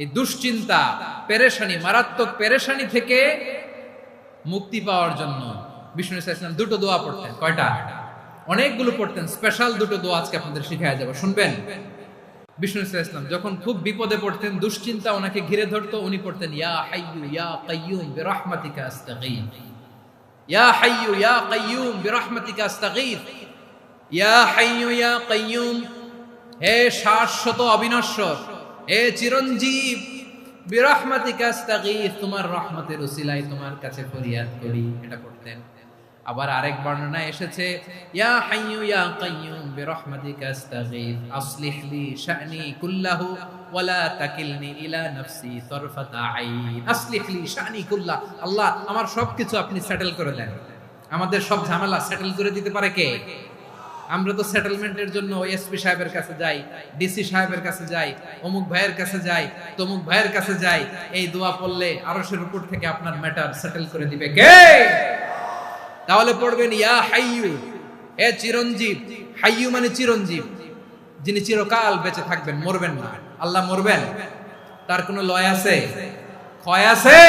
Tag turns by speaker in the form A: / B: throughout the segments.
A: এই দুশ্চিন্তা, পেরেশানি, মারাত্মক পেরেশানি থেকে মুক্তি পাওয়ার জন্য বিষ্ণু ইসা ইসলাম দুটো দোয়া পড়তেন। কয়টা? অনেকগুলো পড়তেন। স্পেশাল দুটো দোয়া আজকে আপনাদের শিখায়া যাব, শুনবেন? বিষ্ণু ইসা ইসলাম যখন খুব বিপদে পড়তেন, দুশ্চিন্তা ওনাকে ঘিরে ধরতো, উনি পড়তেন ইয়া হাইয়ু ইয়া কাইয়ুম বিরহমাতিকা আস্তাগীথ, ইয়া হাইয়ু ইয়া কাইয়ুম বিরহমাতিকা আস্তাগীথ, ইয়া হাইয়ু ইয়া কাইয়ুম, হে শাশ্বত অবিনশ্বর, হে চিরঞ্জীব, বিরহমাতিকা আস্তাগীথ, তোমার রহমতের উসিলায় তোমার কাছে ফরিয়াদ করি। এটা পড়তেন। আবার আরেক বর্ণনায় এসেছে ইয়া হাইয়ু ইয়া কাইয়ুম বিরহমাতিকা আস্তাগীথ আসলিহ লি শা'নি কুল্লাহু ওয়ালা তাকিলনি ইলা নাফসি তারফাতা আইন। আসলিহ লি শা'নি কুল্লাহ, আল্লাহ আমার সবকিছু আপনি সেটেল করে দেন। আমাদের সব ঝামেলা সেটেল করে দিতে পারে কে? আমরা তো সেটেলমেন্টের জন্য এসপি সাহেবের কাছে যাই, ডিসি সাহেবের কাছে যাই, অমুক ভাইয়ের কাছে যাই, তমুক ভাইয়ের কাছে যাই। এই দোয়া পড়লে আরশের উপর থেকে আপনার ম্যাটার সেটেল করে দিবে কে? তাহলে পড়বেন ইয়া হাইয়ু, হে চিরঞ্জীব। হাইয়ু মানে চিরঞ্জীব, যিনি চিরকাল বেঁচে থাকবেন, মরবেন না। আল্লাহ মরবেন? তার কোনো লয় আছে? ক্ষয় আছে?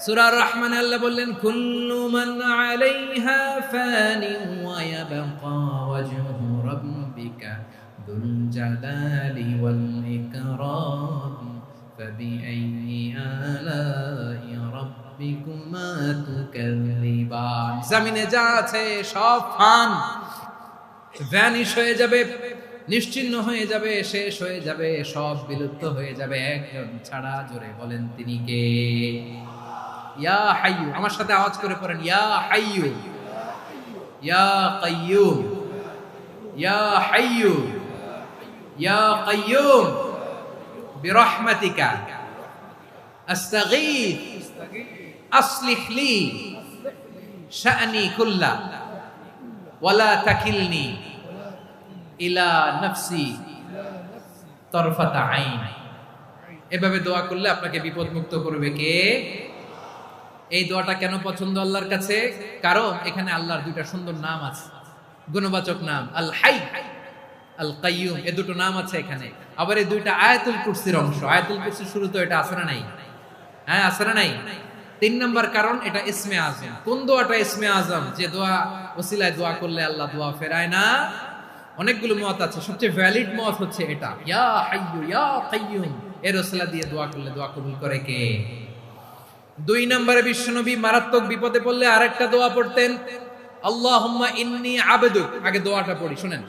A: সূরা আর-রহমানে আল্লাহ বললেন কুল্লু মান আলাইহা ফানি ওয়া ইয়াবকা ওয়াজহু রাব্বিকা যুল জালালি ওয়াল ইকরাম ফাবিআইয়ি আলাই রাব্বিকুমা তুকাযযিবান। জমিনে যা আছে সব ফান, ভ্যানিশ হয়ে যাবে, নিশ্চিহ্ন হয়ে যাবে, শেষ হয়ে যাবে, সব বিলুপ্ত হয়ে যাবে, একজন ছাড়া। জোরে বলেন তিনি কে? ইয়া হাইয়ু, আমার সাথে আওয়াজ করে পড়েন ইয়া হাইয়ু ইয়া কাইয়ুম ইয়া হাইয়ু ইয়া কাইয়ুম বিরহমাতিকা আস্তাগীথ আসলিহ লি শা'নি কুল্লা ওয়ালা তাকিলনি ইলা নাফসি তারফাতা আইন। এভাবে দোয়া করলে আপনাকে বিপদ মুক্ত করবে কে? এই দোয়াটা কেন পছন্দ আল্লাহর কাছে? কারণ এখানে আল্লাহর দুইটা সুন্দর নাম আছে, গুণবাচক নাম, আল হাই, আল কাইয়ুম, এই দুটো নাম আছে এখানে। আবার এই দুইটা আয়াতুল কুরসির অংশ। আয়াতুল কুরসির শুরু তো এটা আছে না নাই? হ্যাঁ, আছে না নাই? 3 নাম্বার কারণ এটা ইসমে আজম। কোন দোয়াটা ইসমে আজম? যে দোয়া ওসিলায় দোয়া করলে আল্লাহ দোয়া ফেরায় না। অনেকগুলো মত আছে, সবচেয়ে ভ্যালিড মত হচ্ছে এটা, ইয়া হাইয়ু ইয়া কাইয়ুম, এর ওসিলা দিয়ে দোয়া করলে দোয়া কবুল করে কে? 2 নম্বরে বিশ্বনবী মারাত্মক বিপদে পড়লে আরেকটা দোয়া পড়তেন, আল্লাহুম্মা ইন্নী আবদুক। আগে দোয়াটা পড়ি, শুনেন।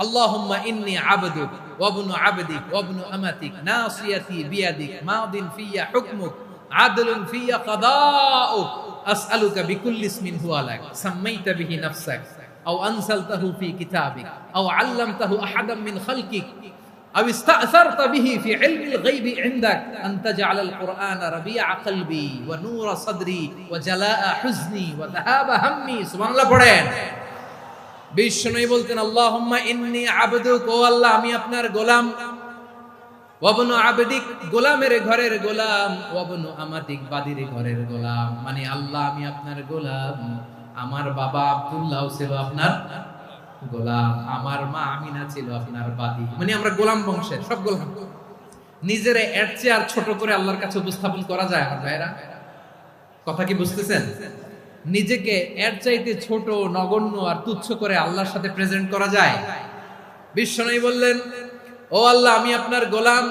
A: আল্লাহুম্মা ইন্নী আবদুক ওয়া ইবনু আবদিক ওয়া ইবনু আমাতিক নাসিয়াতি বিয়াদিক মাদিন ফিয়া হুকমুক আদলুন ফিয়া কাদাউক আসআলুকা বিকুল্লি ইসমিন হুয়া লাক সাম্মাইতা বিহি নাফসাক আও আনসালতাহু ফি কিতাবিক আও আল্লামতাহু আহাদাম মিন খালকিক أو استأثرت به في علم الغيب عندك أن تجعل القرآن ربيع قلبي ونور صدري وجلاء حزني وذهاب همي। سبحان الله পড়েন। বিশ্বনবী বলতেন আল্লাহুম্মা ইন্নী আবদুক, ও আল্লাহ আমি আপনার গোলাম, ওয়া ইবনু আবদিক, গোলামের ঘরের গোলাম, ওয়া ইবনু আমাতিক, বাদীর ঘরের গোলাম। মানে আল্লাহ আমি আপনার গোলাম। আমার বাবা আব্দুল্লাহ ছিল আপনার গোলাম, আমার মা আমিনা ছিল আপনার বাদী। মানে আমরা গোলাম বংশের, সব গোলাম। নিজের এর চেয়ে আর ছোট করে আল্লাহর কাছে উপস্থাপন করা যায় আমার ভাইরা? কথা কি বুঝতেছেন? নিজেকে এর চাইতে ছোট, নগণ্য আর তুচ্ছ করে আল্লাহর সাথে প্রেজেন্ট করা যায়? বিশ্বনবী বললেন ও আল্লাহ আমি আপনার গোলাম,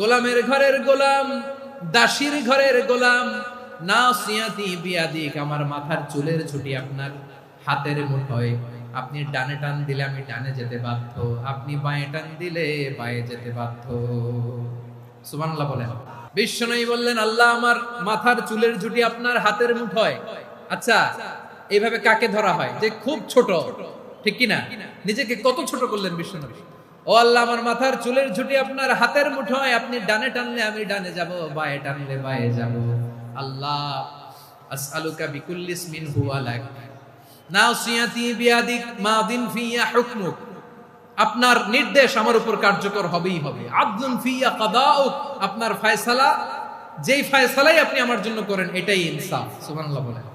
A: গোলামের ঘরের গোলাম, দাসীর ঘরের গোলাম, নাসিয়াতি বিয়াদিক, আমার মাথার চুলের ছুটি আপনার হাতের মুঠোয়। আপনি ডানে টান দিলে আমি ডানে যেতে বাধ্য, আপনি বাঁয়ে টান দিলে বাঁয়ে যেতে বাধ্য। সুবহানাল্লাহ বলেন। বিশ্বনবী বললেন আল্লাহ আমার মাথার চুলের ঝুঁটি আপনার হাতের মুঠোয়। আচ্ছা, এইভাবে কাকে ধরা হয়? যে খুব ছোট, ঠিক কি না? নিজেকে কত ছোট করলেন বিশ্বনবী। ও আল্লাহ আমার মাথার চুলের ঝুঁটি আপনার হাতের মুঠোয়, আপনি ডানে টানলে আমি ডানে যাব, বাঁয়ে টানলে বাঁয়ে যাব। আল্লাহ আসআলুকা বিকুল্লি ইসমিন হুয়া লাক নাসিয়াতি বিয়াদিক মাদিন ফিয়া হুকমুক, আপনার নির্দেশ আমার উপর কার্যকর হবেই হবে। আদলুন ফিয়া কাদাউক, আপনার ফয়সালা, যেই ফয়সালাই আপনি আমার জন্য করেন এটাই ইনসাফ। সুবহানাল্লাহ বলেন।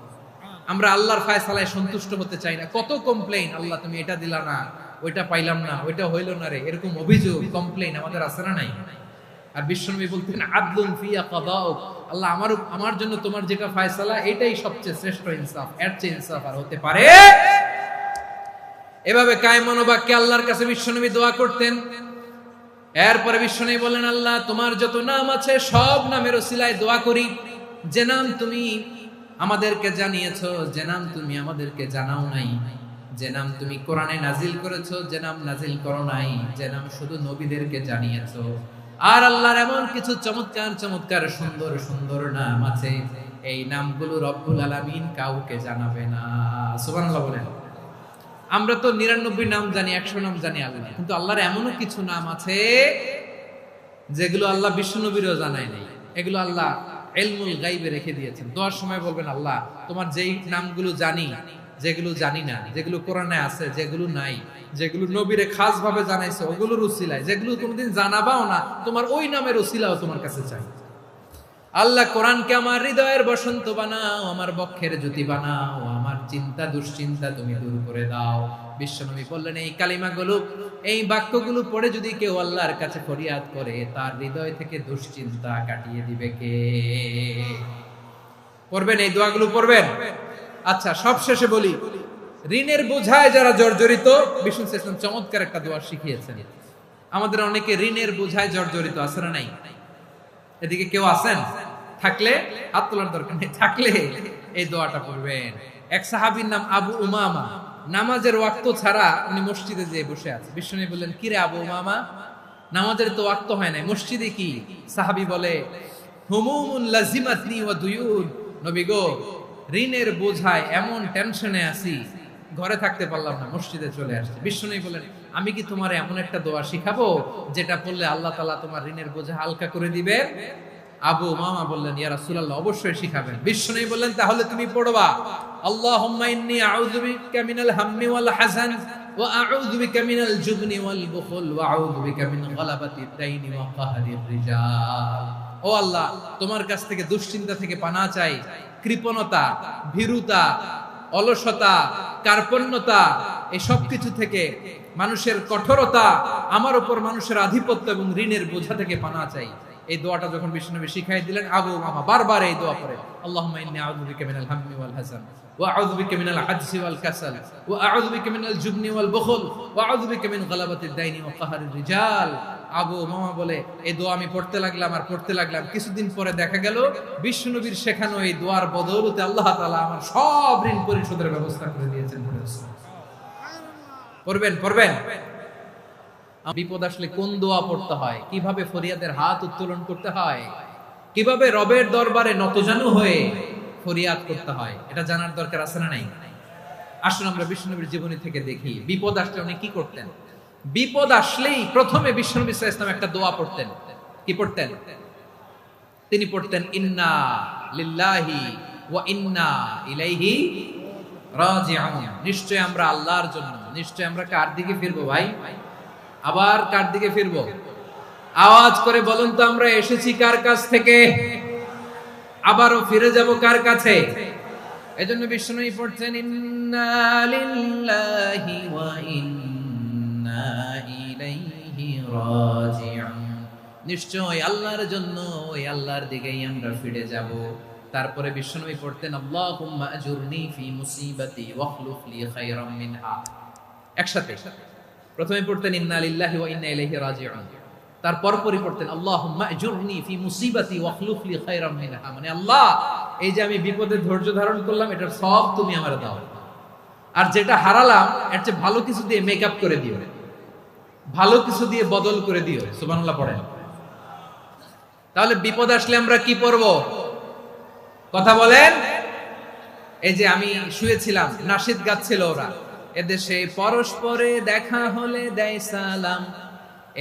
A: আমরা আল্লাহর ফয়সালায় সন্তুষ্ট হতে চাই না। কত কমপ্লেইন, আল্লাহ তুমি এটা দিলা না, ওইটা পাইলাম না, ওইটা হইল না রে, এরকম অভিযোগ, কমপ্লেইন আমাদের আছে না নাই? আর বিশ্বনবী বলতেন আদলুন ফিয়া কাদাউক, আল্লাহ আমার জন্য তোমার যেটা ফয়সালা এটাই সবচেয়ে শ্রেষ্ঠ ইনসাফ, এর চেয়ে ইনসাফ আর হতে পারে। এভাবে কায়মান বাক্যে আল্লাহর কাছে বিশ্বনবী দোয়া করতেন। এরপরে বিশ্বনবী বলেন, আল্লাহ তোমার যত নাম আছে সব নামের ওসিলায় দোয়া করি, যে নাম তুমি আমাদেরকে জানিয়েছো, যে নাম তুমি আমাদেরকে জানাও নাই, যে নাম তুমি কোরআনে নাজিল করেছো, যে নাম নাজিল করো নাই, যে নাম শুধু নবীদেরকে জানিয়েছো। আর আল্লাহর এমন কিছু চমৎকার চমৎকার সুন্দর সুন্দর নাম আছে, এই নামগুলো রব্বুল আলামিন কাউকে জানাবে না। সুবহানাল্লাহ বলেন। আমরা তো 99 নাম জানি, 100 নাম জানি আল্লাহ, কিন্তু আল্লাহর এমনও কিছু নাম আছে যেগুলো আল্লাহ বিশ্বনবীরও জানায় নাই। এগুলো আল্লাহ ইলমুল গায়বে রেখে দিয়েছেন। দোয়ার সময় বলবেন, আল্লাহ তোমার যেই নামগুলো জানি, যেগুলো জানি না, যেগুলো কোরআনে আছে, যেগুলো নাই, যেগুলো নবীরে খাস ভাবে জানাইছে ওগুলোর উসিলায়, যেগুলো কোনোদিন জানাবাও না, তোমার ওই নামের উসিলাও তোমার কাছে চাই। আল্লাহ কোরআনকে আমার হৃদয়ের বসন্ত বানাও, আমার বক্ষের জ্যোতি বানাও, আমার চিন্তা দুশ্চিন্তা তুমি দূর করে দাও। বিশ্বনবী বললেন, এই কালিমাগুলো, এই বাক্যগুলো পড়ে যদি কেউ আল্লাহর কাছে ফরিয়াদ করে, তার হৃদয় থেকে দুশ্চিন্তা কাটিয়ে দিবে কে? পড়বেন, এই দোয়াগুলো পড়বেন। আচ্ছা, সব শেষে বলি, ঋণের বোঝায় যারা জর্জরিত, বিষ্ণু ইসলাম চমৎকার একটা দোয়া শিখিয়েছেন। আমাদের অনেকে ঋণের বোঝায় জর্জরিত, আছে না নাই? এদিকে কেউ আছেন? থাকলে হাত তোলার দরকার নেই, থাকলে এই দোয়াটা পড়বেন। এক সাহাবীর নাম আবু উমামা, নামাজের ওয়াক্ত ছাড়া উনি মসজিদে যেয়ে বসে আছে। বিশ্বনবী বললেন, কি রে আবু উমামা, নামাজের তো ওয়াক্ত হয় নাই, মসজিদে কি? সাহাবী বলে, হুমুমুন লাজিমাতনি ওয়া দুয়ুন, নবী গো, ঋণের বোঝায় এমন টেনশনে আছি, ঘরে থাকতে পারলাম না, মসজিদে চলে আসছে। বিশ্বনবী বলেন, আমি কি তোমার এমন একটা দোয়া শিখাবো যেটা পড়লে আল্লাহ তাআলা তোমার ঋণের বোঝা হালকা করে দিবে? আবু উমামা বললেন, ইয়া রাসূলুল্লাহ, অবশ্যই শিখাবেন। বিশ্বনবী বললেন, তাহলে তুমি পড়বা, আল্লাহুম্মা ইন্নী আউযু বিকা মিনাল হাম্মি ওয়াল হাযান ওয়া আউযু বিকা মিনাল জুবনি ওয়াল বুখল ওয়া আউযু বিকা মিন গালাবাতিদ দাইনি ওয়া কাহরির রিজাল। ও আল্লাহ, তোমার কাছ থেকে দুশ্চিন্তা থেকে পানাহ চাই, কৃপণতা, ভীরুতা, অলসতা, কার্পণ্যতা, এই সব কিছু থেকে, মানুষের কঠোরতা, আমার উপর মানুষের আধিপত্য এবং ঋণের বোঝা থেকে পানাহ চাই। এই দোয়াটা যখন বিশ্বনবী শিখাই দিলেন, আবু উমামা বারবার এই দোয়া পড়ে, আল্লাহুম্মা ইন্নী আউযু বিকা মিনাল হাম্মি ওয়াল হাযান ওয়া আউযু বিকা মিনাল আজজি ওয়াল কাসাল ওয়া আউযু বিকা মিনাল জুবনি ওয়াল বুখল ওয়া আউযু বিকা মিন গালাবাতিদ দাইনি ওয়া কাহরির রিজাল। আবু উমামা বলে, এই দোয়া আমি পড়তে লাগলাম আর পড়তে লাগলাম, কিছুদিন পরে দেখা গেল বিশ্বনবীর শেখানো এই দোয়ার বদৌলতে আল্লাহ তাআলা আমার সব ঋণ পরিশোধের ব্যবস্থা করে দিয়েছেন। পড়বেন, পড়বেন। বিপদ আসলে কোন দোয়া পড়তে হয়, কিভাবে ফরিয়াদের হাত উত্তোলন করতে হয়, কিভাবে রবের দরবারে নতজানু হয়ে ফরিয়াদ করতে হয়, এটা জানার দরকার আছে না নাই? আসুন আমরা বিশ্বনবীর জীবনী থেকে দেখি, বিপদ আসলে উনি কি করতেন। বিপদ আসলেই প্রথমে বিশ্বনবী সাল্লাল্লাহু আলাইহি ওয়াসাল্লাম একটা দোয়া পড়তেন। কি পড়তেন? তিনি পড়তেন, ইন্না লিল্লাহি ওয়া ইন্না ইলাইহি রাজিউন। নিশ্চয় আমরা আল্লাহর জন্য, নিশ্চয় আমরা কার দিকে ফিরবো ভাই? আবার কার দিকে ফিরবো? আওয়াজ করে বলুন তো, আমরা এসেছি কার কাছ থেকে, আবারও ফিরে যাব কার কাছে? এজন্য বিশ্বনবী পড়ছেন, ইন্না লিল্লাহি ওয়া ইন্না ইলাইহি রাজিউন। নিশ্চয় আল্লাহর জন্য, ওই আল্লাহর দিকেই আমরা ফিরে যাব। তারপরে বিশ্বনবী পড়তেন, আল্লাহুম্মা আজুরনি ফি মুসিবাতি ওয়াখলুফ লি খায়রাম মিনহা। একসাথে প্রথমে পড়তেন ইন্না লিল্লাহি ওয়া ইন্না ইলাইহি রাজিউন, তারপর পরে পড়তেন আল্লাহুম্মা আজুরনি ফি মুসিবাতি ওয়াখলুফ লি খায়রাম মিনহা। মানে আল্লাহ, এই যে আমি বিপদে ধৈর্য ধারণ করলাম, এটার সব তুমি আমারে দাও, আর যেটা হারালাম এর চেয়ে ভালো কিছু দিয়ে মেকআপ করে দিও, ভালো কিছু দিয়ে বদল করে দিও। সুবহানাল্লাহ পড়েন। তাহলে বিপদ আসলে আমরা কি পড়ব? কথা বলেন। এই যে আমি শুয়েছিলাম, নাশিদ গাচ্ছিল ওরা, এদেশে পরস্পরে দেখা হলে দেয় সালাম,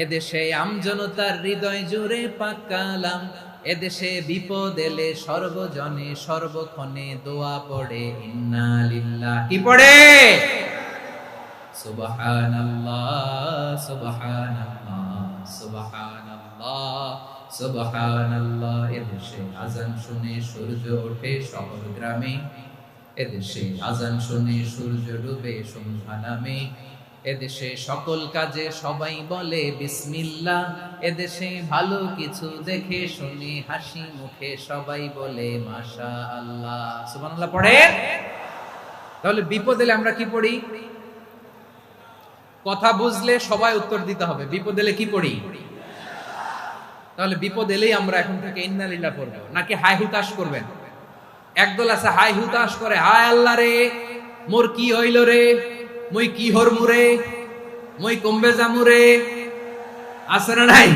A: এদেশে আমজনতার হৃদয় জুড়ে পাকালাম, এদেশে বিপদ এলে সর্বজনে সর্বক্ষণে দোয়া পড়ে ইন্না লিল্লাহ। কি পড়ে? সুবহানাল্লাহ সুবহানাল্লাহ সুবহানাল্লাহ সুবহানাল্লাহ। এদেশে আজান শুনে সূর্য ওঠে শহর গ্রামে, এদেশে আজান শুনে সূর্য ডুবে সন্ধ্যা নামে, এদেশে সকল কাজে সবাই বলে বিসমিল্লাহ, এদেশে ভালো কিছু দেখে শুনে হাসি মুখে সবাই বলে মাশাআল্লাহ। সুবহানাল্লাহ পড়ে। তাহলে বিপদ এলে আমরা কি পড়ি? কথা বুঝলে সবাই উত্তর দিতে হবে। বিপদ এলে কি পড়ি? তাহলে বিপদ এলেই আমরা এখন থেকে ইন্না লিল্লাহ পড়ব, নাকি হাই হুতাশ করবেন? একদল আছে হাই হুতাশ করে, হায় আল্লাহ রে মোর কি হইল রে, মই কি হরমু রে, মই কমবে জামু রে, আছে না নাই?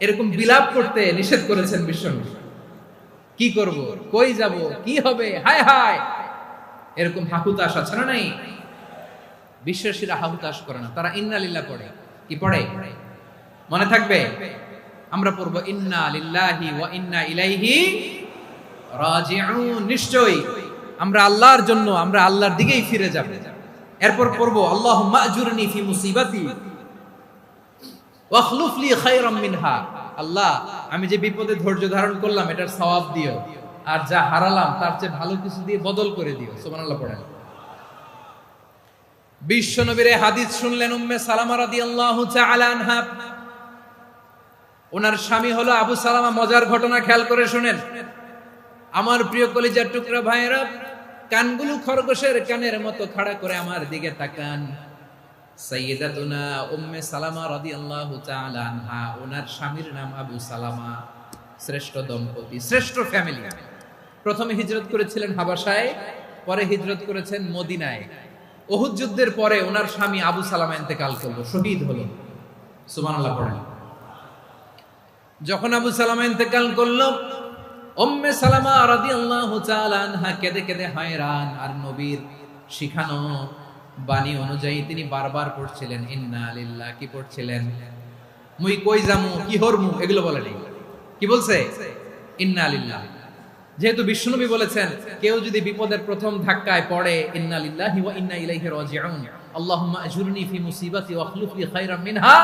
A: এরকম বিলাপ করতে নিষেধ করেছেন বিশ্বনবী। কি করব, কই যাব, কি হবে, হায় হায়, এরকম হাহুতাশ আছে না নাই? বিশ্বাসীরা হাহুতাশ করে না, তারা ইন্না লিল্লাহ পড়ে। কি পড়ে মনে থাকবে? আমরা পড়ব ইন্না লিল্লাহি ওয়া ইন্না ইলাইহি রাজিউন। নিশ্চয়ই আমরা আল্লাহর জন্য, আমরা আল্লাহর দিকেই ফিরে যাব। এরপর পড়ব আল্লাহুম্মা আজুরনি ফি মুসিবাতি ওয়া আখলুফ লি খায়রাম মিনহা। আল্লাহ, আমি যে বিপদে ধৈর্য ধারণ করলাম এটার সওয়াব দিও, আর যা হারালাম তার চেয়ে ভালো কিছু দিয়ে বদল করে দিও। সুবহানাল্লাহ পড়েন। বিশ্বনবীর হাদিস শুনলেন উম্মে সালামা রাদিয়াল্লাহু তাআলা আনহা। ওনার স্বামী হলো আবু সালামা। মজার ঘটনা খেয়াল করে শুনেন আমার প্রিয় কলিজার টুকরা ভাইয়েরা। কানগুলো খরগোশের কানের মতো খাড়া করে আমার দিকে তাকান। সাইয়্যিদাতুনা উম্মে সালামা রাদিয়াল্লাহু তাআলা আনহা, ওনার স্বামীর নাম আবু সালামা। শ্রেষ্ঠ দম্পতি, শ্রেষ্ঠ ফ্যামিলি। প্রথমে হিজরত করেছিলেন হাবাসায়, পরে হিজরত করেছেন মদিনায়। উহুদ যুদ্ধের পরে ওনার স্বামী আবু সালামা ইন্তেকাল করলো, শহীদ হলো। সুবহানাল্লাহ পড়েন। যখন আবু সালামা ইন্তেকাল করলো, উম্মে সালামা রাদিয়াল্লাহু তাআলা আনহা কেঁদে কেঁদে হয়রান। আর নবীর শিখানো বাণী অনুযায়ী তিনি বারবার পড়ছিলেন ইন্না লিল্লাহ। কি পড়ছিলেন? মুই কই যামু, কি হরমু, এগুলো বলেনি। কি বলছে? ইন্না লিল্লাহ। যেহেতু বিশ্বনবী বলেছেন কেউ যদি বিপদের প্রথম ধাক্কায় পড়ে ইন্না লিল্লাহি ওয়া ইন্না ইলাইহি রাজিউন, আল্লাহুম্মা আজুরনি ফি মুসিবাতি ওয়া আখলুফ লি খায়রাম মিনহা,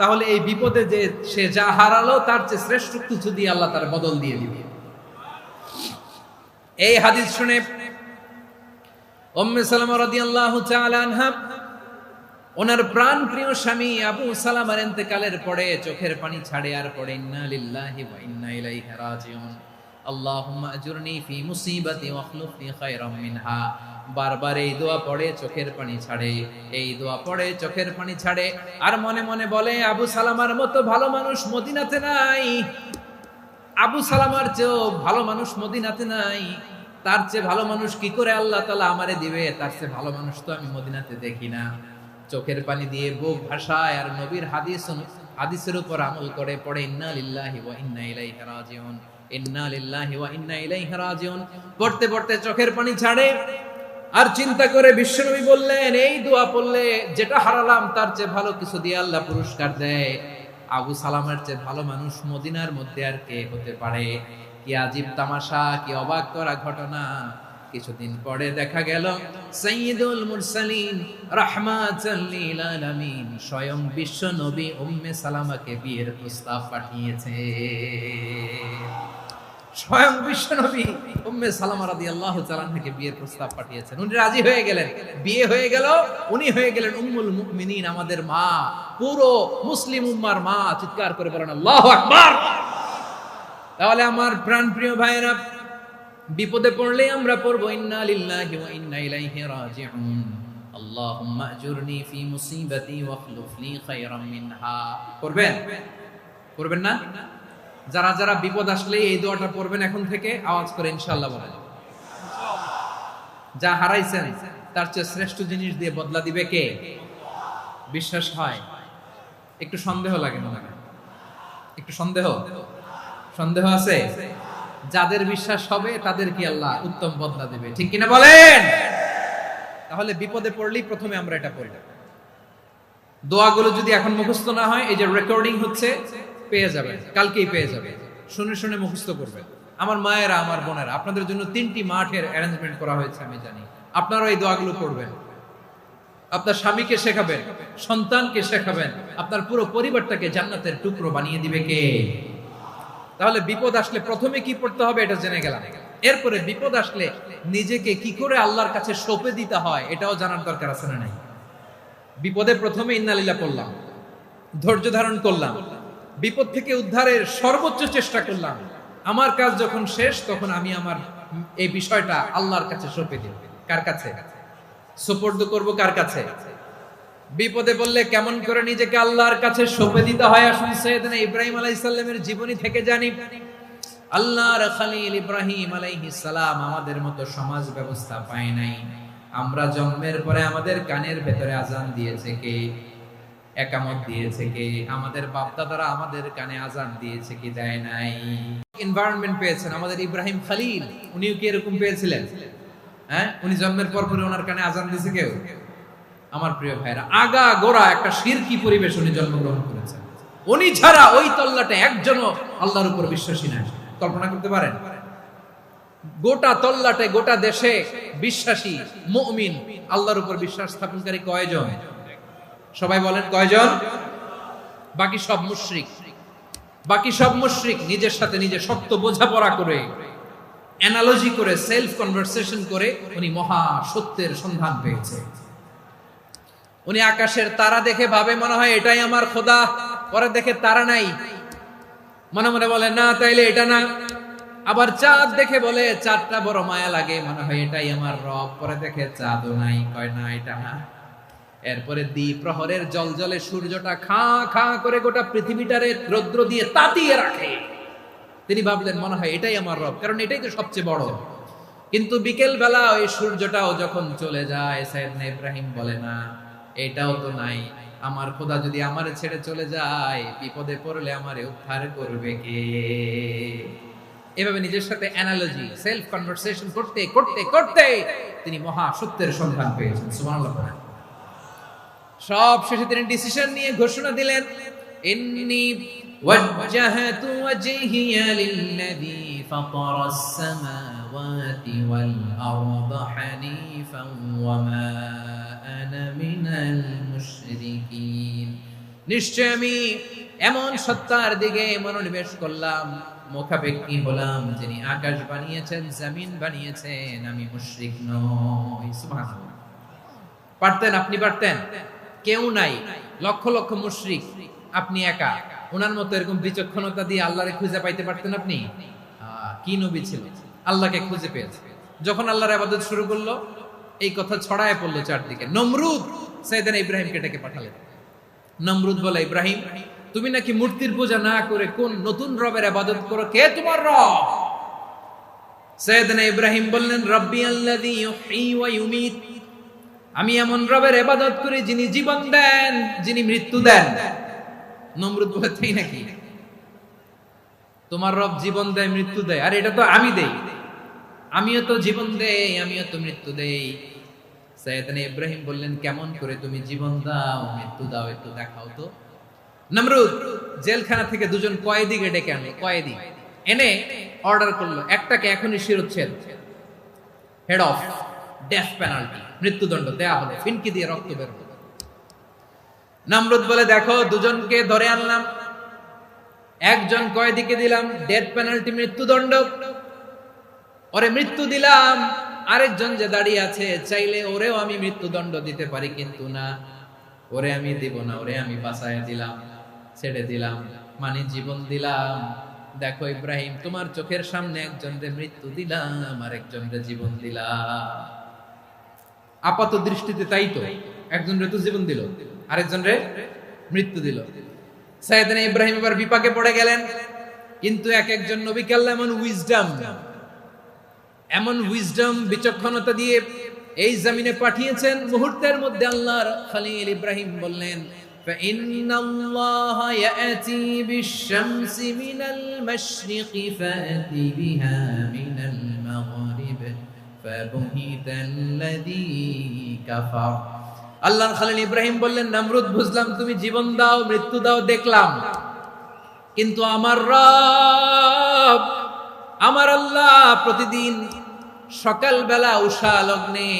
A: তাহলে এই বিপদে যে সে যা হারালো তার চেয়ে শ্রেষ্ঠ কিছু দিয়ে আল্লাহ তার বদল দিয়ে দিবে। এই হাদিস শুনে উম্মে সালামা রাদিয়াল্লাহু তাআলা আনহা ওনার প্রাণ প্রিয় স্বামী আবু সালামার ইন্তেকালের পরে চোখের পানি ছাড়ে আর পড়ে ইন্না লিল্লাহি ওয়া ইন্না ইলাইহি রাজিউন, আল্লাহুম্মা আজুরনি ফি মুসিবাতি ওয়া আখলুফ লি খায়রাম মিনহা। বারবার এই দোয়া পড়ে চোখের পানি ছাড়ে, এই দোয়া পড়ে চোখের পানি ছাড়ে, আর মনে মনে বলে আবু সালামার মতো ভালো মানুষ মদিনাতে নাই, আবু সালামার চেয়েও ভালো মানুষ মদিনাতে নাই, তার চেয়ে ভালো মানুষ কি করে আল্লাহ তাআলা আমারে দিবে, তার চেয়ে ভালো মানুষ তো আমি মদিনাতে দেখি না। চোখের পানি দিয়ে বুক ভাসায় আর নবীর হাদিসের উপর আমল করে পড়ে ইন্না লিল্লাহি ওয়া ইন্না ইলাইহি রাজিউন, ইন্না লিল্লাহি ওয়া ইন্না ইলাইহি রাজিউন। পড়তে পড়তে চোখের পানি ছাড়ে আর চিন্তা করে বিশ্বনবী বললেন এই দোয়া পড়লে যেটা হারালাম তার চেয়ে ভালো কিছু দিয়ে আল্লাহ পুরস্কার দেয়। আবু সালামের চেয়ে ভালো মানুষ মদিনার মধ্যে আর কে হতে পারে? কি আজীব তামাশা, কি অবাক করা ঘটনা। কিছুদিন পরে দেখা গেল সাইয়্যিদুল মুরসালিন রাহমাতাল লিল আলামিন স্বয়ং বিশ্ব নবী উম্মে সালামাকে বিয়ের প্রস্তাব পাঠিয়েছে। স্বয়ং বিশ্ব নবী উম্মে সালামা রাদিয়াল্লাহু তাআলা থেকে বিয়ের প্রস্তাব পাঠিয়েছেন। উনি রাজি হয়ে গেলেন, বিয়ে হয়ে গেল, উনি হয়ে গেলেন উম্মুল মুমিনিন, আমাদের মা, পুরো মুসলিম উম্মার মা। চিৎকার করে বলেন আল্লাহু আকবার। তাহলে আমার প্রাণ প্রিয় ভাইয়েরা, বিপদে পড়লে আমরা পড়বো ইন্না লিল্লাহি ওয়া ইন্না ইলাইহি রাজিউন, আল্লাহুম্মা আজুরনি ফি মুসিবাতি ওয়া আখলুফ লি খায়রাম মিনহা। পড়বেন? পড়বেন না? যারা যারা বিপদ আসলে এই দোয়াটা পড়বেন এখন থেকে আওয়াজ করে ইনশাআল্লাহ বলেন। যা হারাইছেন তার চেয়ে শ্রেষ্ঠ জিনিস দিয়ে বদলা দিবে কে? বিশ্বাস হয়? একটু সন্দেহ লাগে মনে হয়, একটু সন্দেহ আছে? যাদের বিশ্বাস হবে তাদের কি আল্লাহ উত্তম বদলা দেবে, ঠিক কিনা বলেন? তাহলে বিপদে পড়লেই প্রথমে আমরা এটা পড়ব। দোয়াগুলো যদি এখন মুখস্থ না হয়, এই যে রেকর্ডিং হচ্ছে, পেয়ে যাবেন, কালকেই পেয়ে যাবেন। শুনে শুনে মুখস্থ করবেন। আমার মায়েরা, আমার বোনেরা, আপনাদের জন্য 3টি মাঠের অ্যারেঞ্জমেন্ট করা হয়েছে, আমি জানি। আপনারাও এই দোয়াগুলো পড়বেন, আপনার স্বামীকে শেখাবেন, সন্তানকে শেখাবেন, আপনার পুরো পরিবারটাকে জান্নাতের টুকরো বানিয়ে দিবে কে? তাহলে বিপদ আসলে প্রথমে কি পড়তে হবে এটা জেনে গেলাম। এরপরে বিপদ আসলে নিজেকে কি করে আল্লাহর কাছে সঁপে দিতে হয় এটাও জানার দরকার আছে না নাই? বিপদে প্রথমে ইন্নালিল্লাহ পড়লাম, ধৈর্য ধারণ করলাম, বিপদ থেকে উদ্ধারের সর্বোচ্চ চেষ্টা করলাম। আমার কাজ যখন শেষ তখন আমি আমার এই বিষয়টা আল্লাহর কাছে সঁপে দিব। কার কাছে সুপর্দ করব? কার কাছে? বিপদে বললে কেমন করে নিজেকে আল্লাহর কাছে সঁপে দিতে হয় আসুন সাইয়েদনা ইব্রাহিম আলাইহিস সালামের জীবনী থেকে জানি। আল্লাহর খলিল ইব্রাহিম আলাইহিস সালাম আমাদের মতো সমাজ ব্যবস্থা পায় নাই। আমরা জন্মের পরে আমাদের কানের ভেতরে আজান দিয়েছে কে? একামত দিয়েছে কে? আমাদের বাপ দাদারা আমাদের কানে আজান দিয়েছে কি? দেয় নাই। এনভায়রনমেন্ট পেয়েছেন আমাদের ইব্রাহিম খলিল, উনিও কি এরকম পেয়েছিলেন? হ্যাঁ, উনি জন্মের পর পরে ওনার কানে আজান দিয়েছে কেউ? আমার প্রিয় ভাইরা, আগা গোড়া একটা শিরকি পরিবেশ উনি জন্মগ্রহণ করেছেন। উনি ছাড়া ওই তল্লাটে একজনও আল্লাহর উপর বিশ্বাসী নাই। কল্পনা করতে পারেন? গোটা তল্লাটে গোটা দেশে বিশ্বাসী মুমিন আল্লাহর উপর বিশ্বাস স্থাপনকারী কয়জন? সবাই বলেন কয়জন? বাকি সব মুশরিক। বাকি সব মুশরিক নিজের সাথে নিজে শক্ত বোঝাপড়া করে, অ্যানালজি করে, সেলফ কনভারসেশন করে উনি মহা সত্যের সন্ধান পেয়েছে। উনি আকাশের তারা দেখে ভাবে মনে হয় এটাই আমার খোদা, পরে দেখে তারা নাই, মনে মনে বলে না তাইলে এটা না। আবার চাঁদ দেখে বলে চাঁদটা বড় মায়া লাগে, মনে হয় এটাই আমার রব, পরে দেখে চাঁদও নাই, কয় না এটা না। এরপরে দ্বীপ প্রহরের জলজলে সূর্যটা খাঁ খাঁ করে গোটা পৃথিবীটারে রৌদ্র দিয়ে তাতিয়ে রাখে। তিনি ভাবলেন মনে হয় এটাই আমার রব, কারণ এটাই তো সবচেয়ে বড়। কিন্তু বিকেল বেলা ওই সূর্যটাও যখন চলে যায়, সাইয়েদনা ইব্রাহিম বলে না এটাও তো নাই, আমার খোদা যদি আমারে ছেড়ে চলে যায়, বিপদে পড়লে আমারে উদ্ধার করবে কে? এভাবে নিজের সাথে অ্যানালজি, সেলফ কনভারসেশন করতে করতে করতে তিনি মহা সত্যের সন্ধান পেয়েছেন। সুবহানাল্লাহ। সব শেষে তিনি ডিসিশন নিয়ে ঘোষণা দিলেন, ইন্নী ওয়াজ্জাহাতু ওয়াজহিয়া লিল্লাযী ফাতারাস সামাওয়াতি ওয়াল আরদা হানিফান ওয়া মা আনা মিনাল মুশরিকিন। নিশ্চয় আমি এমন সত্তার দিকে মনোনিবেশ করলাম, মুখাপেক্ষী হলাম, যিনি আকাশ বানিয়েছেন, জমিন বানিয়েছেন, আমি মুশরিক নই। সুবহানাল্লাহ। পারতেন? আপনি পারতেন? কেউ নাই, লক্ষ লক্ষ মুশরিক, আপনি একা। ওনার মতো এরকম বিচক্ষণতা দিয়ে আল্লাহরে খুঁজে পাইতে পারতেন আপনি? কি নবী ছিল, আল্লাহকে খুঁজে পেয়েছে। যখন আল্লাহর ইবাদত শুরু করলো, এই কথা ছড়ায় পড়লো চারদিকে। নমরুদ সাইয়েদনা ইব্রাহিমকে ডেকে পাঠালেন। নমরুদ বলে, ইব্রাহিম তুমি নাকি মূর্তির পূজা না করে কোন নতুন রবের ইবাদত করো, কে তোমার রব? সাইয়েদনা ইব্রাহিম বললেন, রব্বি আল্লাযী ইউহয়ী ওয়া ইউমীত, আমি এমন রবের ইবাদত করি যিনি জীবন দেন, যিনি মৃত্যু দেন। নমরুদ বলে, তাই নাকি? তোমার রব জীবন দেয়, মৃত্যু দেয়, আর এটা তো আমি দেই, আমিও তো জীবন দেই, আমিও তো মৃত্যু দেই। সাইয়েদনা ইব্রাহিম বললেন, কেমন করে তুমি জীবন দাও, মৃত্যু দাও, একটু দেখাও তো। নমরুদ জেলখানা থেকে দুজন কয়েদিকে ডেকে আনলো, কয়েদি এনে অর্ডার করলো, একটাকে এখনই শিরোচ্ছেদ, হেড অফ, ডেথ পেনাল্টি, মৃত্যুদণ্ড দেয়া হলো, ফিনকি দিয়ে রক্ত বের হলো। নমরুদ বলে, দেখো দুজনকে ধরে আনলাম, একজন কয়েদিকে দিলাম ডেথ পেনাল্টি, মৃত্যুদণ্ড, ওরে মৃত্যু দিলাম। আরেকজন যে দাঁড়িয়ে আছে, চাইলে ওরেও আমি মৃত্যুদণ্ড দিতে পারি, কিন্তু না, ওরে আমি দিব না, ওরে আমি বাঁচাইয়া দিলাম, ছেড়ে দিলাম, মানে জীবন দিলাম। দেখো ইব্রাহিম, তোমার চোখের সামনে একজনকে মৃত্যু দিলাম, আর একজনকে জীবন দিলাম। আপাত দৃষ্টিতে তাই তো, একজনরে তো জীবন দিল, আরেকজনরে মৃত্যু দিল। সাইয়েদনা ইব্রাহিম এবার বিপাকে পড়ে গেলেন। কিন্তু এক একজন নবীকে আল্লাহ এমন উইজডম বিচক্ষণতা দিয়ে এই জমিনে পাঠিয়েছেন, মুহূর্তের মধ্যে আল্লাহর খলিল ইব্রাহিম বললেন, فإن الله يأتي بالشمس من المشرق فأت بها من المغرب فبهت الذي كفر। আল্লাহর খলিল ইব্রাহিম বললেন, নমরুদ বুঝলাম তুমি জীবন দাও, মৃত্যু দাও, দেখলাম, কিন্তু আমার রব, আমার আল্লাহ প্রতিদিন সকালবেলা উষা লগ্নে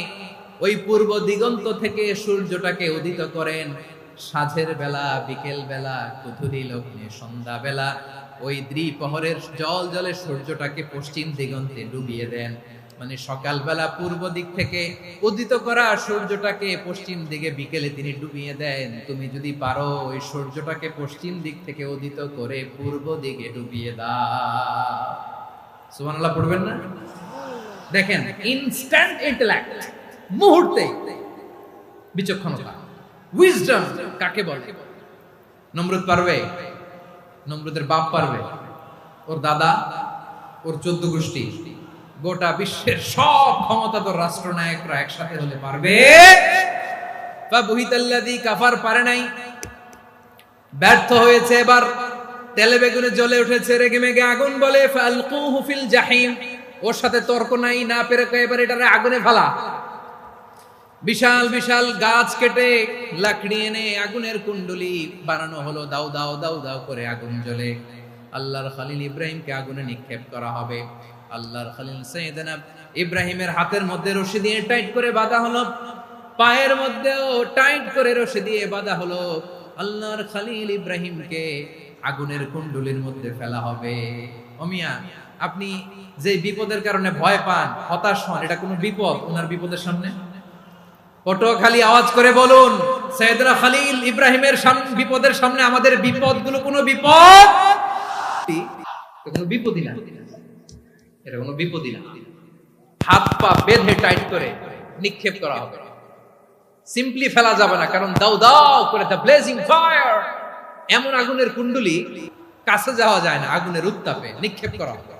A: ওই পূর্ব দিগন্ত থেকে সূর্যটাকে উদিত করেন, সাঁঝের বেলা, বিকেল বেলা, গধূলি লগ্নে, সন্ধ্যা বেলা ওই দ্বিপ্রহরের জল জলে সূর্যটাকে পশ্চিম দিগন্তে ডুবিয়ে দেন। মানে সকালবেলা পূর্ব দিক থেকে উদিত করা সূর্যটাকে পশ্চিম দিকে বিকেলে তিনি ডুবিয়ে দেন। তুমি যদি পারো ওই সূর্যটাকে পশ্চিম দিক থেকে উদিত করে পূর্ব দিকে ডুবিয়ে দাও। সুবহানাল্লাহ পড়বেন না? দেখেন, ইনস্ট্যান্ট ইন্টেলেক্ট, মুহূর্তে বিচক্ষণতা, উইজডম কাকে বলে? নমরুদ পারবে? নমরুদের বাপ পারবে? ওর দাদা, ওর 14 গোষ্ঠী, গোটা বিশ্বের সব ক্ষমতাধর রাষ্ট্রনায়করা একসাথে হলে পারবে? ফাবুহিতাল্লাযী কাফার পারে নাই, ব্যর্থ হয়েছে। এবার তেলে বেগুনে জ্বলে উঠেছে, রেগে মেগে আগুন বলে ফালকুহু ফিল জাহিম। ওর সাথে তর্ক নাই, না পেরে এবার এটারে আগুনে ফেলা। বিশাল বিশাল গাছ কেটে লাকড়ি এনে আগুনের কুণ্ডলি বানানো হলো, দাও দাও দাও দাও করে আগুন জ্বলে। আল্লাহর খলিল ইব্রাহিমকে আগুনে নিক্ষেপ করা হবে। আল্লাহর খলিল সাইয়েদনা ইব্রাহিমের হাতের মধ্যে রশি দিয়ে টাইট করে বাঁধা হলো, পায়ের মধ্যেও টাইট করে রশি দিয়ে বাঁধা হলো। আল্লাহর খলিল ইব্রাহিমকে আগুনের কুণ্ডলির মধ্যে ফেলা হবে। ও মিয়া, আপনি যে বিপদের কারণে ভয় পান, হতাশ হন, এটা কোনো বিপদ ওনার বিপদের সামনে? পটুয়াখালী আওয়াজ করে বলুন, সাইয়েদনা খলিল ইব্রাহিমের বিপদের সামনে আমাদের বিপদগুলো কোনো বিপদ? কোনো বিপদই না, এটা কোনো বিপদই না। হাত পা বেঁধে টাইট করে নিক্ষেপ করা হবে, সিম্পলি ফেলা যাবে না, কারণ দাও দাও করে দ্য ব্লেজিং ফায়ার, এমন আগুনের কুণ্ডলি, কাছে যাওয়া যায় না, আগুনের উত্তাপে নিক্ষেপ করা হবে।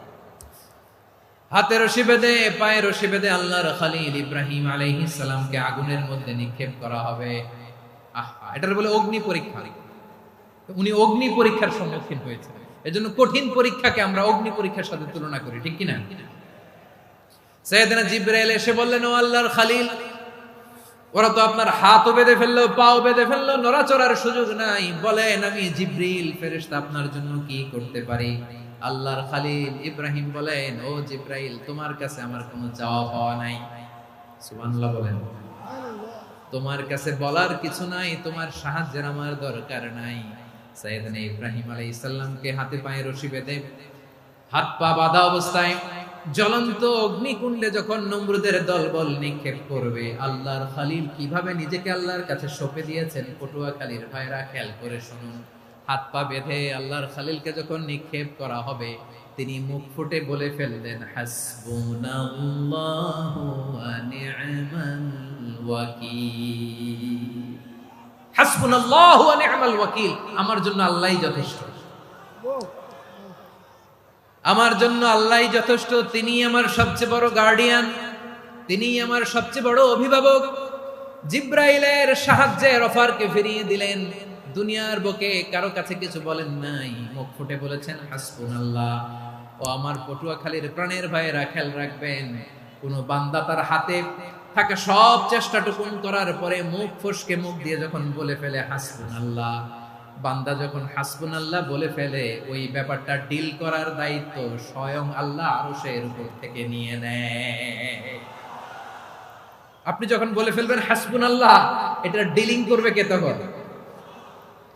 A: হাতে রশি বেঁধে, পায়ে রশি বেঁধে আল্লাহর খলিল ইব্রাহিম আলাইহিস সালামকে আগুনের মধ্যে নিক্ষেপ করা হবে। আহা, এটার বলে অগ্নি পরীক্ষা। উনি অগ্নি পরীক্ষার সম্মুখীন হয়েছেন। এজন্য কঠিন পরীক্ষাকে আমরা অগ্নি পরীক্ষার সাথে তুলনা করি, ঠিক কি না? সাইয়েদনা জিবরাইল এসে বললেন, ও আল্লাহর খলিল, ওরা তো আপনার হাতও বেঁধে ফেললো, পাও বেঁধে ফেললো, নড়াচড়ার সুযোগ নাই, বলেন আমি জিবরিল ফেরেশতা আপনার জন্য কি করতে পারি? আল্লাহর খলিল ইব্রাহিম বলেন, ও জিবরাইল, তোমার কাছে আমার কোনো চাওয়া পাওয়া নাই। সুবহানাল্লাহ বলেন। তোমার কাছে বলার কিছু নাই, তোমার সাহায্যের আমার দরকার নাই। সাইয়েদনা ইব্রাহিম আলাইহিস সালামকে হাতে পায়ে রশি বেঁধে, হাত পা বাঁধা অবস্থায় জ্বলন্ত অগ্নিকুণ্ডে যখন নমরুদের দলবল নিক্ষেপ করবে, আল্লাহর খলিল কিভাবে নিজেকে আল্লাহর কাছে সঁপে দিয়েছেন, পটুয়াখালীর ভাইরা খেয়াল করে শুনুন। হাত পা বেঁধে আল্লাহর খলিলকে যখন নিক্ষেপ করা হবে, তিনি মুখ ফুটে বলে ফেললেন, হাসবুনাল্লাহু ওয়া নি'মাল ওয়াকিল। হাসবুনাল্লাহু ওয়া নি'মাল ওয়াকিল, আমার জন্য আল্লাহই যথেষ্ট, আমার জন্য আল্লাহই যথেষ্ট। তিনি আমার সবচেয়ে বড় গার্ডিয়ান, তিনি আমার সবচেয়ে বড় অভিভাবক। জিব্রাইলের সাহায্যে অফারকে ফিরিয়ে দিলেন, দুনিয়ার বুকে কারো কাছে কিছু বলেন নাই, মুখ ফুটে বলেছেন হাসবুনাল্লাহ। ও আমার পটুয়াখালীর প্রাণের ভাইয়েরা, খেয়াল রাখবেন, কোন বান্দা তার হাতে থাকা সব চেষ্টাটুকুন করার পরে মুখ ফসকে মুখ দিয়ে যখন বলে ফেলে হাসবুনাল্লাহ, বান্দা যখন হাসবুনাল্লাহ বলে ফেলে, ওই ব্যাপারটা ডিল করার দায়িত্ব স্বয়ং আল্লাহ আরশের উপর থেকে নিয়ে নেয়। আপনি যখন বলে ফেলবেন হাসবুনাল্লাহ, এটা ডিলিং করবে কে তখন?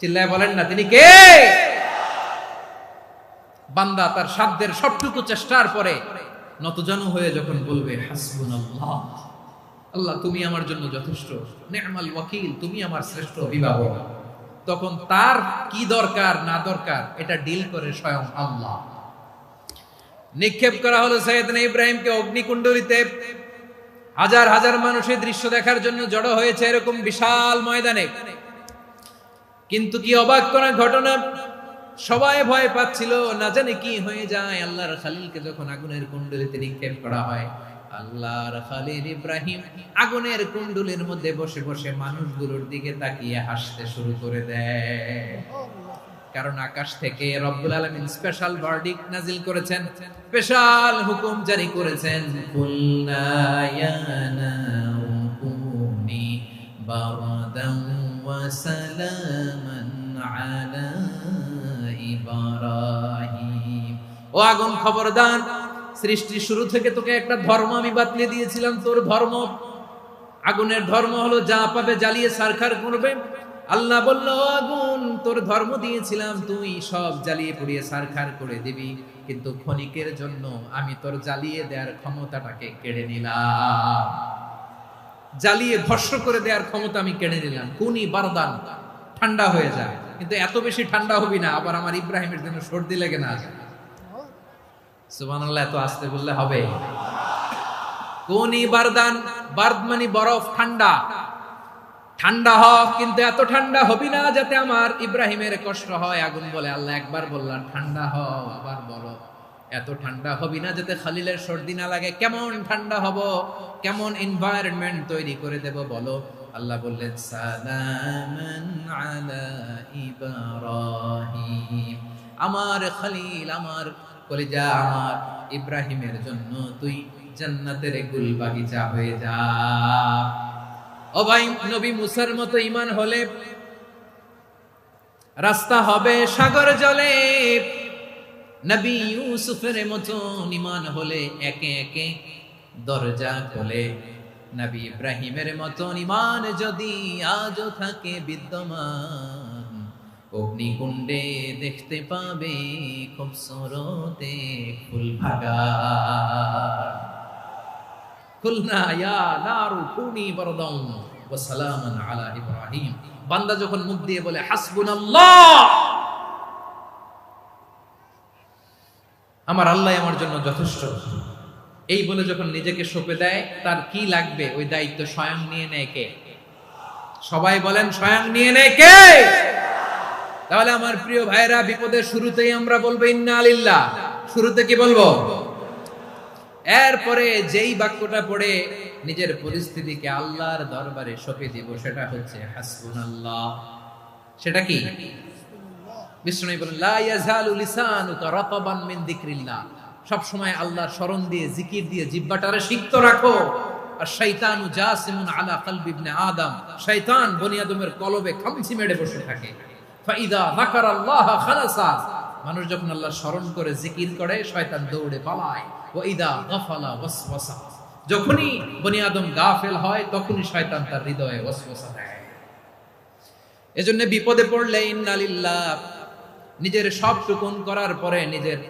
A: চিল্লায় বলেন না, তিনি কে? বান্দা তার সাধ্যের সবটুকু চেষ্টার পরে নতজানু হয়ে যখন বলবে হাসবুনাল্লাহ, আল্লাহ তুমি আমার জন্য যথেষ্ট, নি'মাল ওয়াকিল, তুমি আমার শ্রেষ্ঠ অভিভাবক, তখন তার কি দরকার না দরকার এটা ডিল করে স্বয়ং আল্লাহ। নিক্ষেপ করা হলো সাইয়েদনা ইব্রাহিমকে অগ্নিকুণ্ডলিতে। হাজার হাজার মানুষের দৃশ্য দেখার জন্য জড়ো হয়েছে এরকম বিশাল ময়দানে। কিন্তু কি অবাক করা ঘটনা, সবাই ভয় পাচ্ছিল, না জানে কি হয়ে যায়। আল্লাহর খলিলকে যখন আগুনের কুণ্ডলিতে নিক্ষেপ করা হয়, আল্লাহর খলিল ইব্রাহিম আগুনের কুণ্ডলীর মধ্যে বসে বসে মানুষগুলোর দিকে তাকিয়ে হাসতে শুরু করে দেয়। কারণ আকাশ থেকে রব্বুল আলামিন স্পেশাল ভার্ডিক্ট নাজিল করেছেন, স্পেশাল হুকুম জারি করেছেন, কুল্লা ইয়া নারু কুনি বারদান ওয়া সালামান আলা ইব্রাহিম। ও আগুন, খবরদার, সৃষ্টির শুরু থেকে তোকে একটা ধর্ম আমি বাতলে দিয়েছিলাম, তোর ধর্ম, আগুনের ধর্ম হলো যা পাবে জ্বালিয়ে সারখার করবে। আল্লাহ বলল, আগুন তোর ধর্ম দিয়েছিলাম, তুই সব জ্বালিয়ে পুড়িয়ে ছারখার করে দিবি, কিন্তু ক্ষণিকের জন্য আমি তোর জ্বালিয়ে দেওয়ার ক্ষমতাটাকে কেড়ে নিলাম, জ্বালিয়ে ভস্ম করে দেওয়ার ক্ষমতা আমি কেড়ে নিলাম। কুনি বারদান, ঠান্ডা হয়ে যায়, কিন্তু এত বেশি ঠান্ডা হবি না আবার আমার ইব্রাহিমের জন্য সর্দি লেগে না যায়। সুবহানাল্লাহ, এত আস্তে বললে হবে? কুনি বারদান, বারদ মানে বরফ, ঠান্ডা, ঠান্ডা হ, কিন্তু এত ঠান্ডা হবি না যাতে আমার ইব্রাহিমের কষ্ট হয়। আগুন বলে, আল্লাহ একবার বললাম ঠান্ডা হ, আবার বলো এত ঠান্ডা হবি না যাতে খলিলের সর্দি না লাগে। কেমন ঠান্ডা হব, কেমন এনভায়রনমেন্ট তৈরি করে দেব বলো? আল্লাহ বললেন, সালামান আলা ইব্রাহিম, আমার খলিল, আমার কলিজা, আমার ইব্রাহিমের জন্য তুই জান্নাতের গুল বাগিচা হয়ে যা। ও ভাই, নবী মুসার মতো ঈমান হলে রাস্তা হবে সাগর জলে, নবী ইউসুফের মতো ঈমান হলে একে একে দরজা খোলে, নবী ইব্রাহিমের মতো ঈমান যদি আজও থাকে বিদ্যমান, অগ্নিকুণ্ডে দেখতে পাবে খুবসুরতে ফুল ভাগা। কুলনা ইয়া নারু কুনি বারদান ওয়া সালামান আলা ইব্রাহিম। বান্দা যখন মুখ দিয়ে বলে হাসবুনাল্লাহ, আমার আল্লাহ আমার জন্য যথেষ্ট, এই বলে যখন নিজেকে সঁপে দেয়, তার কি লাগবে ওই দায়িত্ব স্বয়ং নিয়ে নেয় কে? সবাই বলেন, স্বয়ং নিয়ে নেয় কে? তাহলে আমার প্রিয় ভাইরা, বিপদের শুরুতেই আমরা বলবো ইন্না লিল্লাহ। শুরুতে কি বলবো? এরপরে যেই বাক্যটা পড়ে নিজের পরিস্থিতিকে আল্লাহর দরবারে সঁপে দিব, সেটা হচ্ছে হাসবুনাল্লাহ। সেটা কি? বিষ্ণু বলেন, লা ইয়াজালু লিসানুকা রাতাবান মিন যিকরিল্লাহ, সব সময় আল্লাহর স্মরণ দিয়ে, জিকির দিয়ে জিহ্বাটারে সিক্ত রাখো। আর শয়তানু জাসিমুন আলা কলবি ইবনে আদম, শয়তান বনি আদমের কলবে খামচি মেরে বসে থাকে। ফাইদা যাকারাল্লাহ খালাসা, মানুষ যখন আল্লাহর স্মরণ করে জিকির করে, শয়তান দৌড়ে পালায়। ওয়া ইদা গাফালা ওয়াসওয়াসা, যখনই বনি আদম গাফেল হয়, তখনই শয়তান তার হৃদয়ে ওয়াসওয়াসা দেয়। এজন্য বিপদে পড়লে ইন্না লিল্লাহ, নিজের সব টুকুন করার পরে, নিজের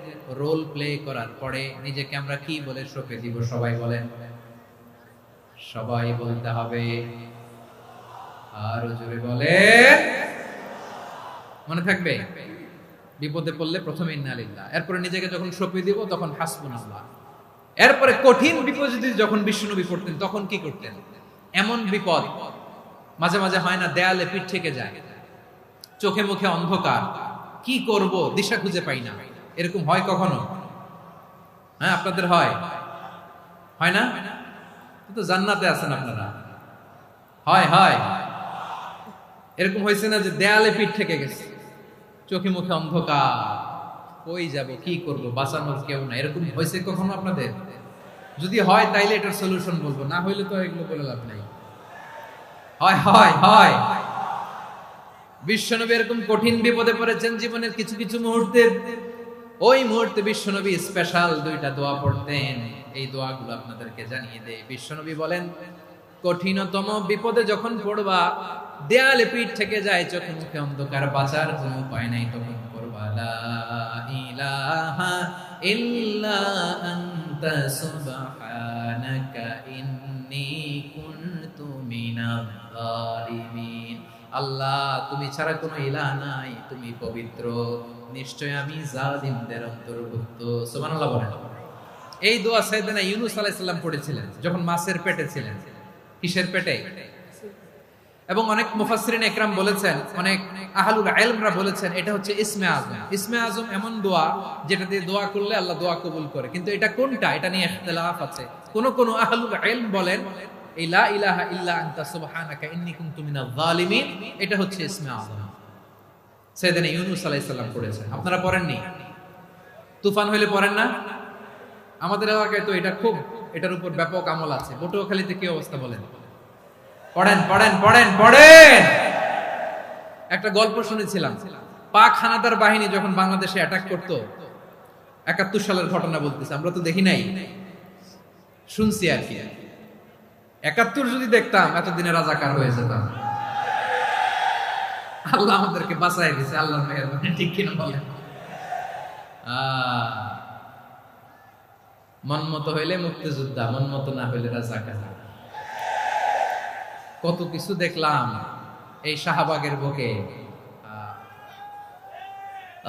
A: রোল প্লে করার পরে নিজেকে আমরা কি বলে সঁপে দিব? সবাই বলেন, সবাই বলতে হবে, আরো জোরে বলেন, মনে থাকবে? বিপদে পড়লে প্রথমে ইন্না লিল্লাহ, এরপরে নিজেকে যখন সঁপে দিব তখন হাসবুনাল্লাহ। এরপরে কঠিন বিপদ যদি যখন বিশ্বনবী পড়তেন, তখন কি করতেন? এমন বিপদ মাঝে মাঝে হয় না, দেয়ালে পিঠ থেকে যায়, চোখে মুখে অন্ধকার, কি করব দিশা খুঁজে পাই না, এরকম হয় কখনো? হ্যাঁ, আপনাদের হয়? হয় না? তো জান্নাতে আছেন আপনারা। হয় হয়, এরকম হয়েছে না যে দেয়ালে পিঠ থেকে গেছে, চোখে মুখে অন্ধকার, কই যাব, কি করব, বাঁচানোর কেউ না, এরকম হয়েছে কখনো আপনাদের? যদি হয় তাইলে এটার সলিউশন বলবো, না হইলে তো এগুলো বলে লাভ নাই। হয় হয় হয়, বিশ্বনবী এরকম কঠিন বিপদে পড়েছেন জীবনের কিছু কিছু মুহূর্তে। ওই মুহূর্তে বিশ্বনবী স্পেশাল দুইটা দোয়া পড়তেন, এই দোয়াগুলো আপনাদেরকে জানিয়ে দেয়। বিশ্বনবী বলেন, কঠিনতম বিপদে যখন পড়বা, দেয়ালে পিঠ থেকে যায়, চোখে মুখে অন্ধকার, বাঁচার কোনো উপায় নাই, তখন পড়বা লা ইলাহা ইল্লা আনতা সুবহানাকা ইন্নী কুনতু মিনাজ জালিমিন। আল্লাহ, তুমি ছাড়া কোনো ইলাহ নাই, তুমি পবিত্র, নিশ্চয় আমি জালিমদের অন্তর্ভুক্ত। সুবহানাল্লাহ বলেন। এই দোয়া সাইয়েদনা ইউনূস আলাইহিস সালাম পড়েছিলেন যখন মাছের পেটে ছিলেন। কিসের পেটে? এবং অনেক মুফাসসিরিন একরাম বলেছেন, অনেক আহলুল ইলমরা বলেছেন, এটা হচ্ছে ইসমে আযম। ইসমে আযম এমন দোয়া যেটা দিয়ে দোয়া করলে আল্লাহ দোয়া কবুল করে, কিন্তু এটা কোনটা, এটা নিয়ে ইখতিলাফ আছে। কোন আহলুল ইলম বলেন এই লা ইলাহা ইল্লা আনতা সুবহানাকা ইন্নী কুনতু মিনাজ জালিমিন, এটা হচ্ছে ইসমে আযম। সাইয়েদনা ইউনূস আলাইহিস সালাম পড়েছেন, আপনারা পড়েননি? তুফান হইলে পড়েন না? আমাদের এলাকায় তো এটা খুব, এটার উপর ব্যাপক আমল আছে। পটুয়াখালীতে কি অবস্থা বলেন? পড়েন পড়েন পড়েন পড়েন। একটা গল্প শুনেছিলাম, পাক হানাদার বাহিনী যখন বাংলাদেশে অ্যাটাক করত, ৭১ সালের ঘটনা বলতেছে, আমরা তো দেখি নাই, শুনছি আর কি। ৭১ যদি দেখতাম, এতদিনে রাজাকার হয়ে যেতাম। আল্লাহ আমাদেরকে বাঁচাই দিয়েছে, আল্লাহর মেহেরবানি, ঠিক কিনা বলেন? মন মতো হইলে মুক্তিযোদ্ধা, মন মতো না হইলে রাজাকার। কত কিছু দেখলাম এই শাহবাগের বুকে।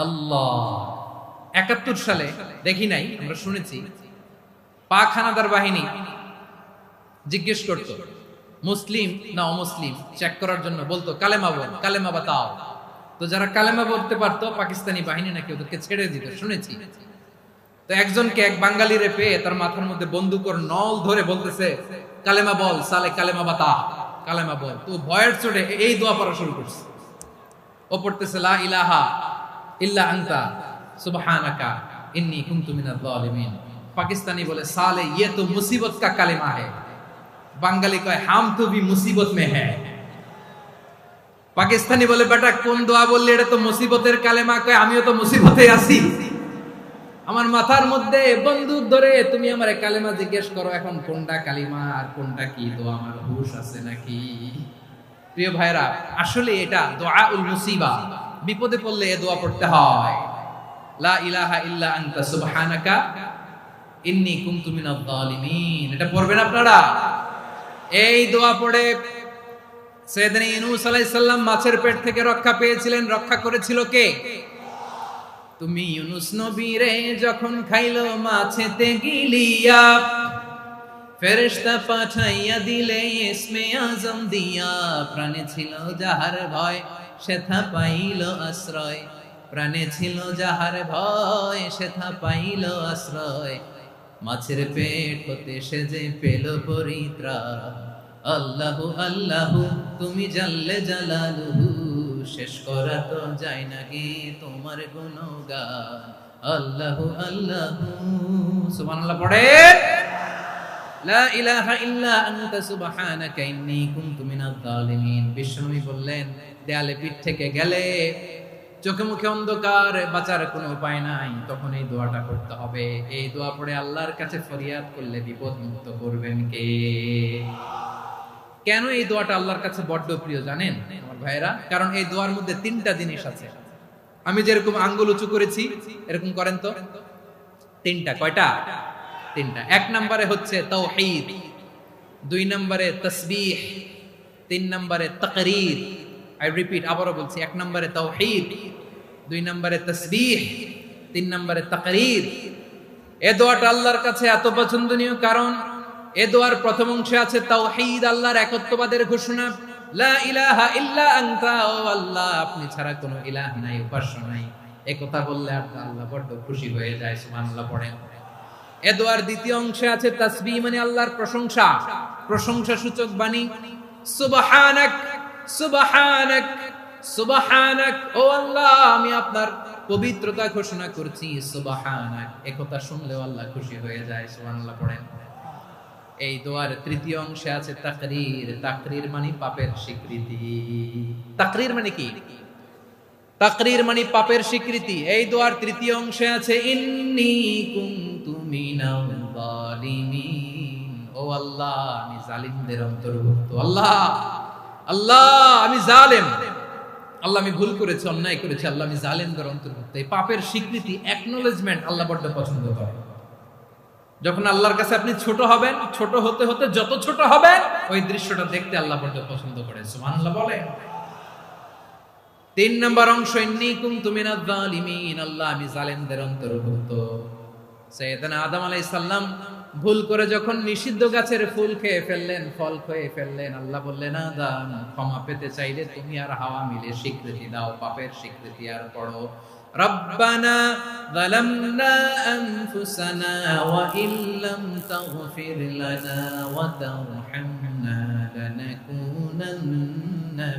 A: আল্লাহ 71 সালে দেখি নাই, আমরা শুনেছি পাক হানাদার বাহিনী জিজ্ঞেস করতো মুসলিম না অমুসলিম চেক করার জন্য, বলতো কালেমা বল, কালেমা বাতাও। তো যারা কালেমা বলতে পারতো পাকিস্তানি বাহিনী নাকি ওদেরকে ছেড়ে দিত, শুনেছি। তো একজনকে, এক বাঙালিরে পেয়ে তার মাথার মধ্যে বন্দুকর নল ধরে বলতেছে কালেমা বল সালে, কালেমা বাতা, কালেমা বল। তো ভয়ের চোটে এই দোয়া পড়া শুরু করছে। ও পড়তেছে লা ইলাহা ইল্লা আনতা সুবহানাকা ইন্নী কুনতু মিনাজ জালিমিন। পাকিস্তানি বলে সালে ये तो मुसीबत का কালেমা है, বাঙালি কয় হাম তো ভি মুসিবত মে হ্যায়। পাকিস্তানি বলে বেটা কোন দোয়া বললি, এটা তো মুসিবতের কালেমা। কয় আমিও তো মুসিবতে আছি, আমার মাথার মধ্যে বন্দুক ধরে তুমি আমারে কালেমা জিজ্ঞেস করো, এখন কোনটা কালিমা আর কোনটা কি দোয়া, আমার হুঁশ আছে নাকি? প্রিয় ভাইরা, আসলে এটা দুআউল মুসিবা, বিপদে পড়লে এই দোয়া পড়তে হয়। লা ইলাহা ইল্লা আনতা সুবহানাকা ইন্নী কুনতু মিনাজ জালিমিন। এটা পড়বেন আপনারা। এই দোয়া পড়ে সাইয়েদনা ইউনূস আলাইহিস সালাম মাছের পেট থেকে রক্ষা পেয়েছিলেন। রক্ষা করেছিল কে? তুমি ইউনূস নবীরে যখন খাইলো মাছেতে গিলিয়া, ফেরেশতা পাঠাইয়া দিলে ইসমে আজম দিয়া। প্রাণে ছিল যাহার ভয় সেথা পাইল আশ্রয়, প্রাণে ছিল যাহার ভয় সেথা পাইল আশ্রয়। মাছের পেট হতে সে যে পেল পরিত্রাণ। আল্লাহু আল্লাহু তুমি জাল্লে জালালুহু, শেষ করা তো যায় না গে তোমার গুণগান। আল্লাহু আল্লাহু সুবহানাল্লাহ পড়ে। লা ইলাহা ইল্লা আনতা সুবহানাকা ইন্নী কুনতু মিনাজ জালিমিন। বিষ্ণুই বললেন দেয়ালে পিঠ থেকে গেলে, চোখে মুখে অন্ধকার, বাঁচার কোনো উপায় নাই, তখন এই দোয়াটা করতে হবে। এই দোয়া পড়ে আল্লাহর কাছে ফরিয়াদ করলে বিপদ মুক্ত করবেন কে? কেন এই দোয়াটা আল্লাহর কাছে বড্ড প্রিয় জানেন আমার ভাইরা? কারণ এই দোয়ার মধ্যে 3টা জিনিস আছে। আমি যেরকম আঙ্গুল উঁচু করেছি এরকম করেন তো। 3টা। কয়টা? 3টা। 1 নম্বরে হচ্ছে তাওহীদ, 2 নম্বরে তাসবিহ, 3 নম্বরে তাকরীর। আই রিপিট, আবারও বলছি, 1 নম্বরে তাওহীদ, 2 নম্বরে তাসবিহ, 3 নম্বরে তাকরীর। এই দোয়াটা আল্লাহর কাছে এত পছন্দনীয় কারণ এই দোয়ার প্রথম অংশে আছে তাওহীদ, আল্লাহর একত্ববাদের ঘোষণা। লা ইলাহা ইল্লা আনতা, ও আল্লাহ আপনি ছাড়া কোনো ইলাহ নাই, উপাস্য নাই। এই কথা বললে আল্লাহ বড় খুশি হয়ে যায়। সুবহানাল্লাহ পড়েন। এই দোয়ার দ্বিতীয় অংশে আছে তাসবিহ, মানে আল্লাহর প্রশংসা, প্রশংসা সূচক বাণী। সুবহানাক সুবহানাক সুবহানাক, ও আল্লাহ আমি আপনার পবিত্রতা ঘোষণা করছি। সুবহানাক, এই কথা শুনলেও আল্লাহ খুশি হয়ে যায়। সুবহানাল্লাহ পড়েন। এই দোয়ার তৃতীয় অংশে আছে তাকরীর। তাকরীর মানে পাপের স্বীকৃতি। তাকরীর মানে কি? তাকরীর মানে পাপের স্বীকৃতি। এই দোয়ার তৃতীয় অংশে আছে ইন্নী কুনতু মিনাল জালিমিন, ও আল্লাহ আমি জালিমদের অন্তর্ভুক্ত। আল্লাহ আল্লাহ আমি জালেম, আল্লাহ আমি ভুল করেছি, অন্যায় করেছি, আল্লাহ আমি জালেমদের অন্তর্ভুক্ত। এই পাপের স্বীকৃতি, অ্যাকনোলেজমেন্ট আল্লাহ বড় পছন্দ করে। যখন আল্লাহর কাছে আপনি ছোট হবেন, ছোট হতে হতে যত ছোট হবেন ওই দৃশ্যটা দেখতে আল্লাহ বড় পছন্দ করে। সুবহানাল্লাহ বলে। 3 নম্বর অংশ ইন্নী কুনতু মিনাজ জালিমিন, আল্লাহ আমি জালেমদের অন্তর্ভুক্ত। সাইয়েদনা আদম আলাইহিস সালাম ভুল করে যখন নিষিদ্ধ গাছের ফুল খেয়ে ফেললেন, ফল খেয়ে ফেললেন, আল্লাহ বললেন আদম ক্ষমা পেতে চাইলে তুমি আর হাওয়া মিলে স্বীকৃতি দাও, পাপের স্বীকৃতি আর পড়ো। রব্বানা যালামনা আনফুসানা ওয়া ইল্লাম তাগফির লানা ওয়া তারহামনা লানাকুনান্না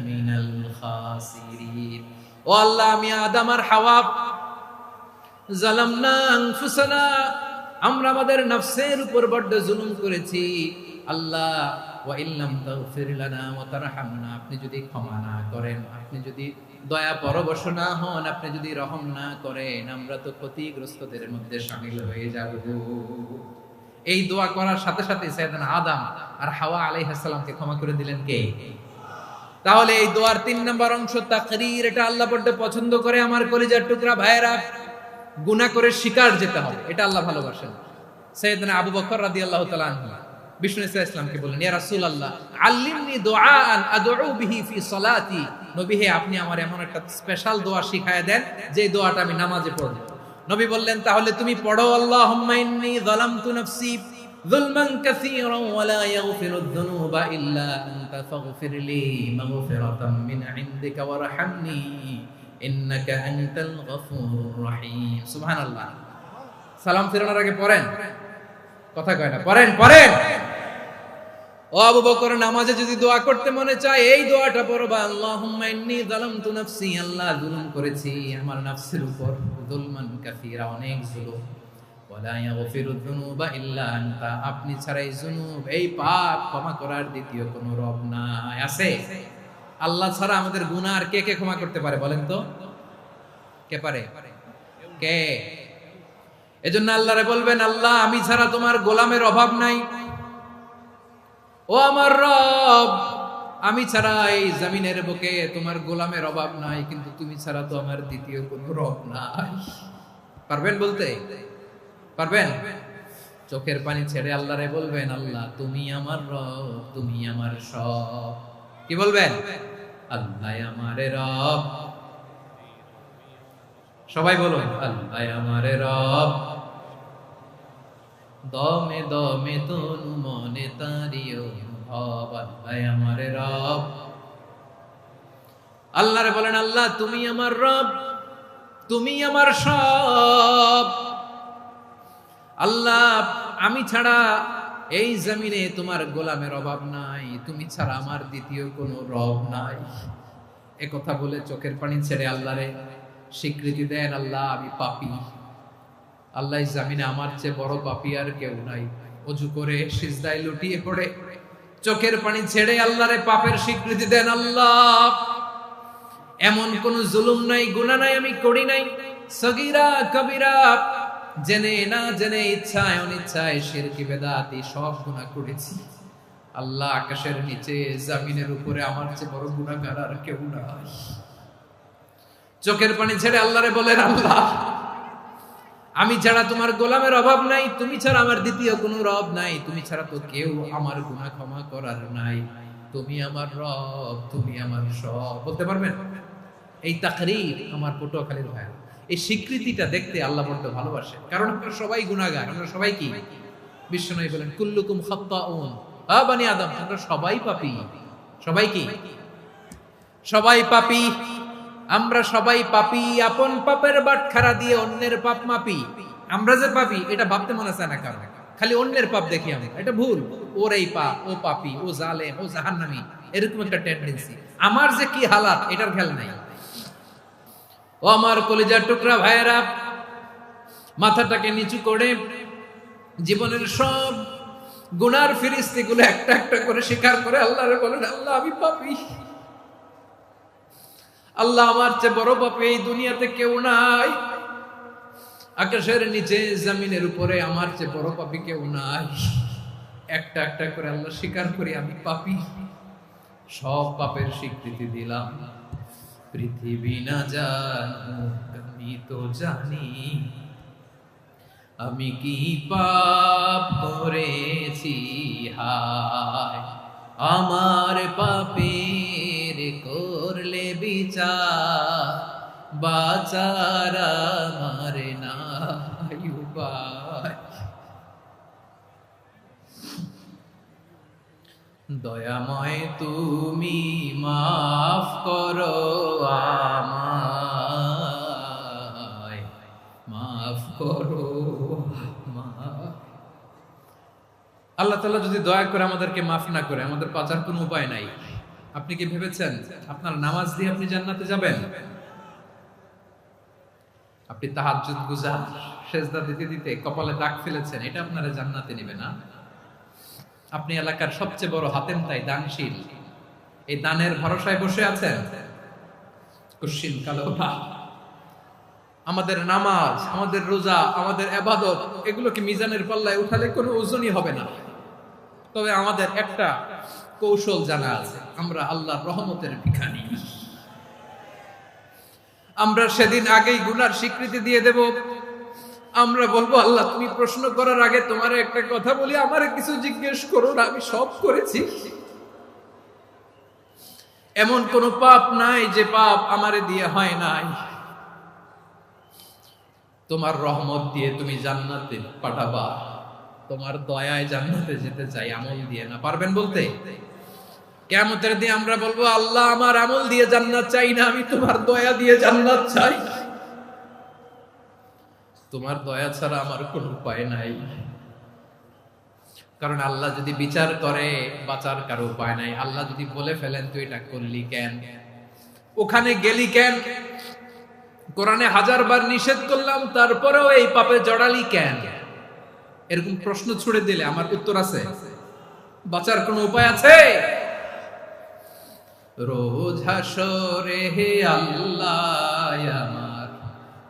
A: মিনাল খাসিরিন। ও আল্লাহ আমি আদম আর হাওয়া যালামনা আনফুসানা, আমরা আমাদের নফসের উপর বড় জুলুম করেছি। আল্লাহ ওয়া ইল্লাম তাগফির লানা ওয়া তারহামনা, আপনি যদি ক্ষমা না করেন, আপনি যদি দয়া পরবশ না হন, আপনি যদি রহম না করেন, আমরা তো ক্ষতিগ্রস্তদের মধ্যে শামিল হয়ে যাব। এই দোয়া করার সাথে সাথে সাইয়েদনা আদম আর হাওয়া আলাইহিস সালামকে ক্ষমা করে দিলেন কে? তাহলে এই দোয়ার 3 নম্বর অংশ তাকরীর, এটা আল্লাহ বড্ড পছন্দ করে। আমার কলিজার টুকরা ভাইয়েরা, গুনাহ করে শিকার যেতে হবে, এটা আল্লাহ ভালোবাসেন। সাইয়েদনা আবু বকর রাদিয়াল্লাহু তাআলা আনহু বিষ্ণু ইসলামকে বললেন, ইয়া রাসূলুল্লাহ আল্লিমনি দুআআন আদউ বিহি ফি সালাতি, নবী হে আপনি আমার এমন একটা স্পেশাল দোয়া শিখায়া দেন যে দোয়াটা আমি নামাজে পড়ব। নবী বললেন, তাহলে তুমি পড়ো, আল্লাহুম্মা ইন্নী যালামতু নাফসি যুলমান কাসীরান ওয়া লা ইয়াগফিরুদ যুনুবা ইল্লা আনতা ফাগফিরলি মাগফিরাতাম মিন ইনদিকা ওয়ারহামনি ইন্নাকা আনতাল গফুরুর রহিম। সুবহানাল্লাহ। সালাম ফিরানোর আগে পড়েন, কথা কয় না, পড়েন পড়েন। ও আবু বকর, নামাজে যদি দোয়া করতে মনে চায় এই দোয়াটা পড়বা, আল্লাহুম্মা ইন্নী যালামতু নাফসি, আল্লাহ জুলুম করেছি আমার নফসের উপর, যুলমান কাসীরা, অনেক জুলুম, ওয়া লা ইয়াগফিরুদ যুনুবা ইল্লা আনতা, আপনি ছাড়া এই জুনুব, এই পাপ ক্ষমা করার দ্বিতীয় কোনো রব নাই। আছে? আল্লাহ ছাড়া আমাদের গুনাহ আর কে কে ক্ষমা করতে পারে বলেন তো? কে পারে? কে? এজন্য আল্লাহরে বলবেন, আল্লাহ আমি ছাড়া তোমার গোলামের অভাব নাই, ও আমার রব আমি ছাড়া এই জমিনের বুকে তোমার গোলামের অভাব নাই, কিন্তু তুমি ছাড়া তো আমার দ্বিতীয় কোনো রব নাই। পারবেন বলতে? পারবেন? চোখের পানি ছেড়ে আল্লাহরে বলবেন, আল্লাহ তুমি আমার রব, তুমি আমার সব। কি বলবেন? আল্লাহ আমারে রব। সবাই বলুন, আল্লাহ আমারে রব, দমে দমে তনু মনে তারি অনুভব, আল্লাহ আমারে রব। আল্লাহরে বলেন, আল্লাহ তুমি আমার রব, তুমি আমার সব। আল্লাহ আমি ছাড়া এই জমিনে তোমার গোলামের অভাব নাই, তুমি ছাড়া আমার দ্বিতীয় কোনো রব নাই। এ কথা বলে চোখের পানি ছেড়ে আল্লাহরে স্বীকৃতি দেন, আল্লাহ আমি পাপী, আল্লাহ জামিনে আমার চেয়ে বড় পাপী আর কেউ নাই। ওযু করে সিজদায় লুটিয়ে পড়ে চোখের পানি ছেড়ে আল্লাহরে পাপের স্বীকৃতি দেন, আল্লাহ এমন কোন জুলুম নাই, গুনাহ নাই আমি করি নাই, সগীরা কবিরা, জেনে না জেনে, ইচ্ছায় অনিচ্ছায়, শিরকি বেদাতি সব গুনাহ করেছি। আল্লাহ আকাশের নিচে জমিনের উপরে আমার চেয়ে বড় গুনাহগার আর কেউ নাই। চোখের পানি ছেড়ে আল্লাহরে বলেন, আল্লাহ আমি ছাড়া তোমার গোলামের অভাব নাই, তুমি ছাড়া আমার দ্বিতীয় কোনো রব নাই, তুমি ছাড়া তো কেউ আমার গুনাহ ক্ষমা করার নাই, তুমি আমার রব, তুমি আমার সব। বলতে পারবেন? এই তাকরীর আমার পটুয়াখালীর ভাই, এই স্বীকৃতিটা দেখতে আল্লাহ বড্ড ভালোবাসে, কারণ আমরা সবাই গুনাহগার। আমরা সবাই কি? বিশ্বনবী বলেন, কুল্লুকুম খাত্তাউন, আ বানি আদম, আমরা সবাই পাপী। সবাই কি? সবাই পাপী। আমরা সবাই পাপী, আপন পাপের বাটখারা দিয়ে অন্যের পাপ মাপি। আমরা যে পাপী এটা ভাবতে মনে চায় না কারণ, খালি অন্যের পাপ দেখি আমরা, এটা ভুল। ওর এই পাপ, ও পাপী, ও জালেম, ও জাহান্নামী, এরকম একটা টেন্ডেন্সি। আমার যে কি হালাত এটার খেয়াল নাই। ও আমার কলিজার টুকরা ভাইয়েরা, মাথাটাকে নিচু করে জীবনের সব গুনার ফিরিস্তিগুলো একটা একটা করে স্বীকার করে আল্লাহরে বলেন, আল্লাহ আমি পাপী, আল্লাহ আমার চেয়ে বড় পাপী এই দুনিয়াতে কেউ নাই, আকাশের নিচে জমিনের উপরে আমার চেয়ে বড় পাপী কেউ নাই। একটা একটা করে আল্লাহ স্বীকার করি আমি পাপী, সব পাপের স্বীকৃতি দিলাম। পৃথিবী না জানুক আমি তো জানি, আমি কি পাপ করেছি, হায় আমার পাপের করলে বিচার, বাঁচার আমার নাই উপায়। দয়াময় তুমি মাফ করো আমায়, মাফ করো। আল্লাহ তাআলা যদি দয়া করে আমাদেরকে মাফ না করে, আমাদের বাঁচার কোনো উপায় নাই। আপনি কি ভেবেছেন আপনার নামাজ দিয়ে আপনি জান্নাতে যাবেন? আপনি তাহাজ্জুদ গুজার, সেজদা দিতে দিতে কপালে দাগ ফেলেছেন, এটা আপনারা জান্নাতে নেবে না। আপনি এলাকার সবচেয়ে বড় হাতেম তাই দানশীল, এই দানের ভরসায় বসে আছেন, কুশিন কালো ভাব। আমাদের নামাজ, আমাদের রোজা, আমাদের ইবাদত, এগুলোকে মিজানের পাল্লায় উঠালে কোনো ওজনই হবে না। তবে আমাদের একটা কৌশল জানা আছে। আমরা আল্লাহর রহমতের ভিখারি। আমরা সেদিন আগেই গুনার স্বীকৃতি দিয়ে দেব। আমরা বলবো, আল্লাহ তুমি প্রশ্ন করার আগে তোমার একটা কথা বলি, আমারে কিছু জিজ্ঞেস করো না, আমি সব করেছি। এমন কোন পাপ নাই যে পাপ আমারে দিয়ে হয় নাই। তোমার রহমত দিয়ে তুমি জান্নাতে পাঠাবা, তোমার দয়ায় জান্নাতে যেতে চাই, আমল দিয়ে না। পারবেন বলতে? কিয়ামতের দিন আমরা বলবো, আল্লাহ আমার আমল দিয়ে জান্নাত চাই না, আমি তোমার দয়া দিয়ে জান্নাত চাই। তোমার দয়া ছাড়া আমার কোনো উপায় নাই। কারণ আল্লাহ যদি বিচার করে, বাঁচার কারো উপায় নাই। আল্লাহ যদি বলে ফেলেন তুই এটা করলি কেন, ওখানে গেলি কেন, কোরআনে 1000 বার নিষেধ করলাম তারপরেও এই পাপে জড়ালি কেন, এরকম প্রশ্ন ছুড়ে দিলে আমার উত্তর আছে? বাঁচার কোনো উপায় আছে? রোজ হাসরে হে আল্লাহ আমার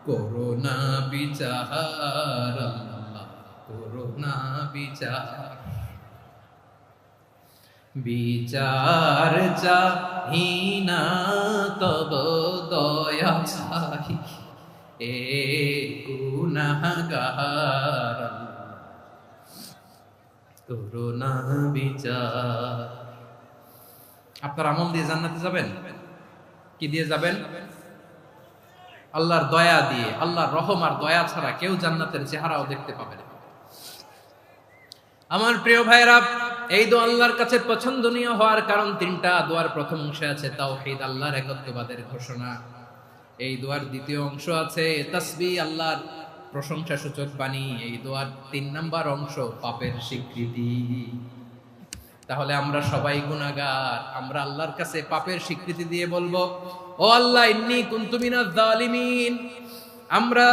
A: করোনা বিচার, আল্লাহ করোনা বিচার। বিচার চাহি না তব দয়া চাহি, এ গুনাহগার করোনা বিচার। আপনার আমল দিয়ে জান্নাতে যাবেন? কি দিয়ে যাবেন? আল্লাহর দয়া দিয়ে। আল্লাহর রহম আর দয়া ছাড়া কেউ জান্নাতের চেহারাও দেখতে পাবে না। আমার প্রিয় ভাইরা, এই দোয়া আল্লাহর কাছে পছন্দনীয় হওয়ার কারণ তিনটা। দোয়ার প্রথম অংশে আছে তাওহীদ, আল্লাহর একত্ববাদের ঘোষণা। এই দোয়ার দ্বিতীয় অংশ আছে তাসবিহ, আল্লাহর প্রশংসা সূচক বাণী। এই দোয়ার 3 নাম্বার অংশ পাপের স্বীকৃতি। তাহলে আমরা সবাই গুনাহগার। আমরা আল্লাহর কাছে পাপের স্বীকৃতি দিয়ে বলবো, ও আল্লাহ ইন্নী কুনতু মিনাজ জালিমিন, আমরা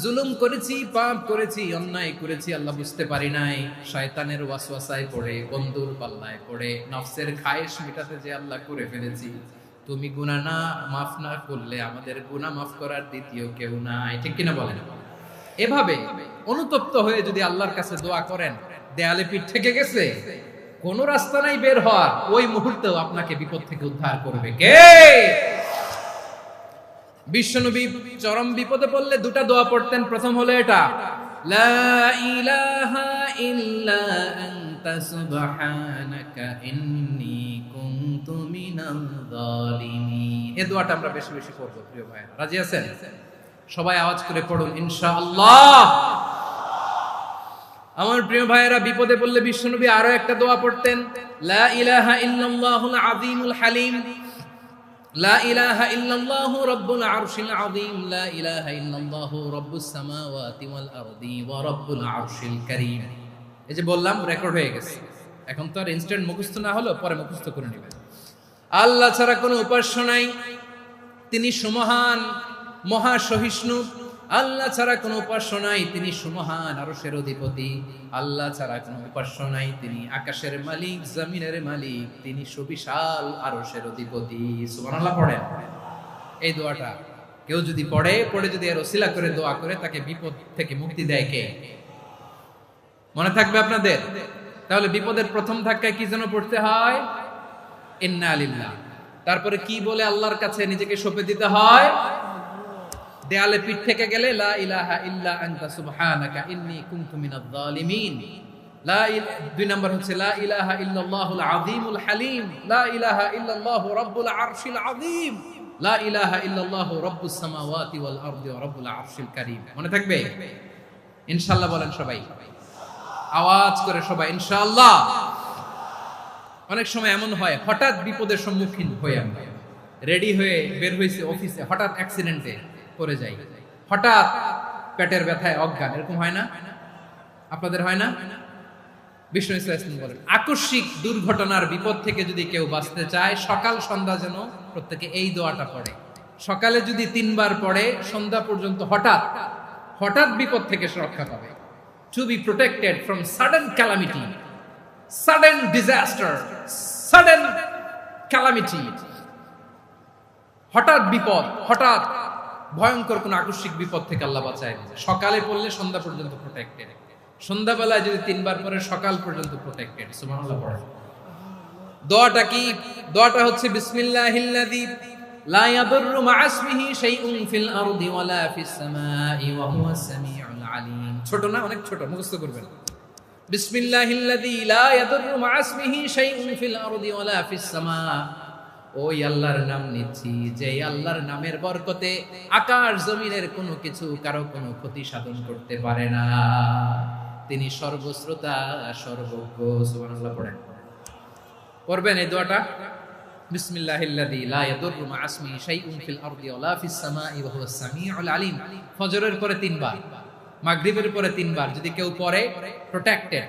A: জুলুম করেছি, পাপ করেছি, অন্যায় করেছি, আল্লাহ বুঝতে পারি নাই। শয়তানের ওয়াসওয়াসায় পড়ে, বন্ধুর পাল্লায় পড়ে, নফসের খায়েশ মেটাতে যে আল্লাহ করে ফেলেছি। তুমি গুনাহ না মাফ না করলে আমাদের গুনাহ মাফ করার দ্বিতীয় কেউ নাই। ঠিক কিনা বলেন? এভাবে অনুতপ্ত হয়ে যদি আল্লাহর কাছে দোয়া করেন, দেয়ালে পিঠ থেকে গেছে, কোন রাস্তা নাই বের হওয়ার, ওই মুহূর্তেও আপনাকে বিপদ থেকে উদ্ধার করবে কে? বিশ্বনবী চরম বিপদে পড়লে দুটা দোয়া পড়তেন। প্রথম হলো এটা, লা ইলাহা ইল্লা আনতা সুবহানাকা ইন্নী কুনতু মিনাল জালিমিন। এই দোয়াটা আমরা বেশি বেশি পড়ব প্রিয় ভাইরা। রাজি আছেন? সবাই আওয়াজ করে পড়ুন ইনশাআল্লাহ। আমার প্রিয় ভাইয়েরা, বিপদে পড়লে বিশ্বনবী আরো একটা দোয়া পড়তেন, লা ইলাহা ইল্লাল্লাহুল আযীমুল হালিম, লা ইলাহা ইল্লাল্লাহু রাব্বুল আরশিল আযীম, লা ইলাহা ইল্লাল্লাহু রাব্বুস সামাওয়াতি ওয়াল আরদি ওয়া রাব্বুল আরশিল কারীম। এই যে বললাম, রেকর্ড হয়ে গেছে। এখন তো আর ইনস্ট্যান্ট মুখস্থ না হলো, পরে মুখস্থ করে নেবেন। আল্লাহ ছাড়া কোনো উপাস্য নাই, তিনি সুমহান, মহা সহিষ্ণু। আল্লাহ ছাড়া কোনো উপাস্য নাই, তিনি সুমহান, আরশের অধিপতি। আল্লাহ ছাড়া কোনো উপাস্য নাই, তিনি আকাশের মালিক, জমিনের মালিক, তিনি সুবিশাল, আরশের অধিপতি। সুবহানাল্লাহ পড়েন। এই দোয়াটা কেউ যদি পড়ে যদি এর ওসিলা করে দোয়া করে, তাকে বিপদ থেকে মুক্তি দেয় কে? মনে থাকবে আপনাদের? তাহলে বিপদের প্রথম ধাক্কায় কি যেন পড়তে হয়? ইন্না লিল্লাহ। তারপরে কি বলে আল্লাহর কাছে নিজেকে সঁপে দিতে হয়? দেয়ালে পিঠ থেকে গেলে লা ইলাহা ইল্লা আনতা সুবহানাকা ইন্নী কুনতু মিনাজ জালিমিন। 2 নাম্বার হচ্ছে লা ইলাহা ইল্লাল্লাহুল আযীমুল হালিম, লা ইলাহা ইল্লাল্লাহু রাব্বুল আরশিল আযীম, লা ইলাহা ইল্লাল্লাহু রাব্বুস সামাওয়াতি ওয়াল আরদি ওয়া রাব্বুল আরশিল কারীম। মনে থাকবে? ইনশাআল্লাহ বলেন সবাই, আওয়াজ করে সবাই ইনশাআল্লাহ। অনেক সময় এমন হয়, হঠাৎ বিপদের সম্মুখীন হয়ে আমরা রেডি হয়ে বের হইছে অফিসে, হঠাৎ অ্যাক্সিডেন্টে পড়ে যাই, হঠাৎ পেটের ব্যথায় অজ্ঞান, এরকম হয় না? আপনাদের হয় না? বিষ্ণু ইসলাম বলেন, আকস্মিক দুর্ঘটনার বিপদ থেকে যদি কেউ বাঁচতে চায়, সকাল সন্ধ্যা যেন প্রত্যেকে এই দোয়াটা পড়ে। সকালে যদি 3 বার পড়ে, সন্ধ্যা পর্যন্ত হঠাৎ বিপদ থেকে রক্ষা পাবে। To be protected from sudden calamity, sudden disaster, sudden calamity. হঠাৎ বিপদ, হঠাৎ ভয়ঙ্কর কোন আকস্মিক বিপদ থেকে আল্লাহ বাঁচায়। সকালে পড়লে সন্ধ্যা পর্যন্ত প্রোটেক্টেড, সন্ধ্যাবেলায় যদি 3 বার পরে সকাল পর্যন্ত প্রোটেক্টেড। সুবহানাল্লাহ পড়েন। দোয়াটা কি? দোয়াটা হচ্ছে বিসমিল্লাহিল্লাযী লা ইয়াদুররু মা ইসমিহি শাইউন ফিল আরদি ওয়ালা ফিস সামাই ওয়া হুয়াস সামিউল আলীম। ছোট না, অনেক ছোট, মুখস্থ করবেন। বিসমিল্লাহিল্লাযী লা ইয়াদুররু মা ইসমিহি শাইউন ফিল আরদি ওয়ালা ফিস সামা। ওই আল্লাহর নাম নিচ্ছি যে আল্লাহর নামের বরকতে আকাশ জমিনের কোনো কিছু কারো কোনো ক্ষতি সাধন করতে পারে না। তিনি সর্বশ্রোতা, সর্বজ্ঞ। সুবহানাল্লাহ পড়েন, পড়বেন এই দোয়াটা। বিসমিল্লাহিল্লাযী লা ইয়াদুররু মা ইসমিহি শাইউন ফিল আরদি ওয়ালা ফিস সামাই ওয়া হুয়াস সামিউল আলীম। ফজরের পরে 3 বার, মাগরিবের পরে 3 বার যদি কেউ পড়ে, প্রোটেক্টেড,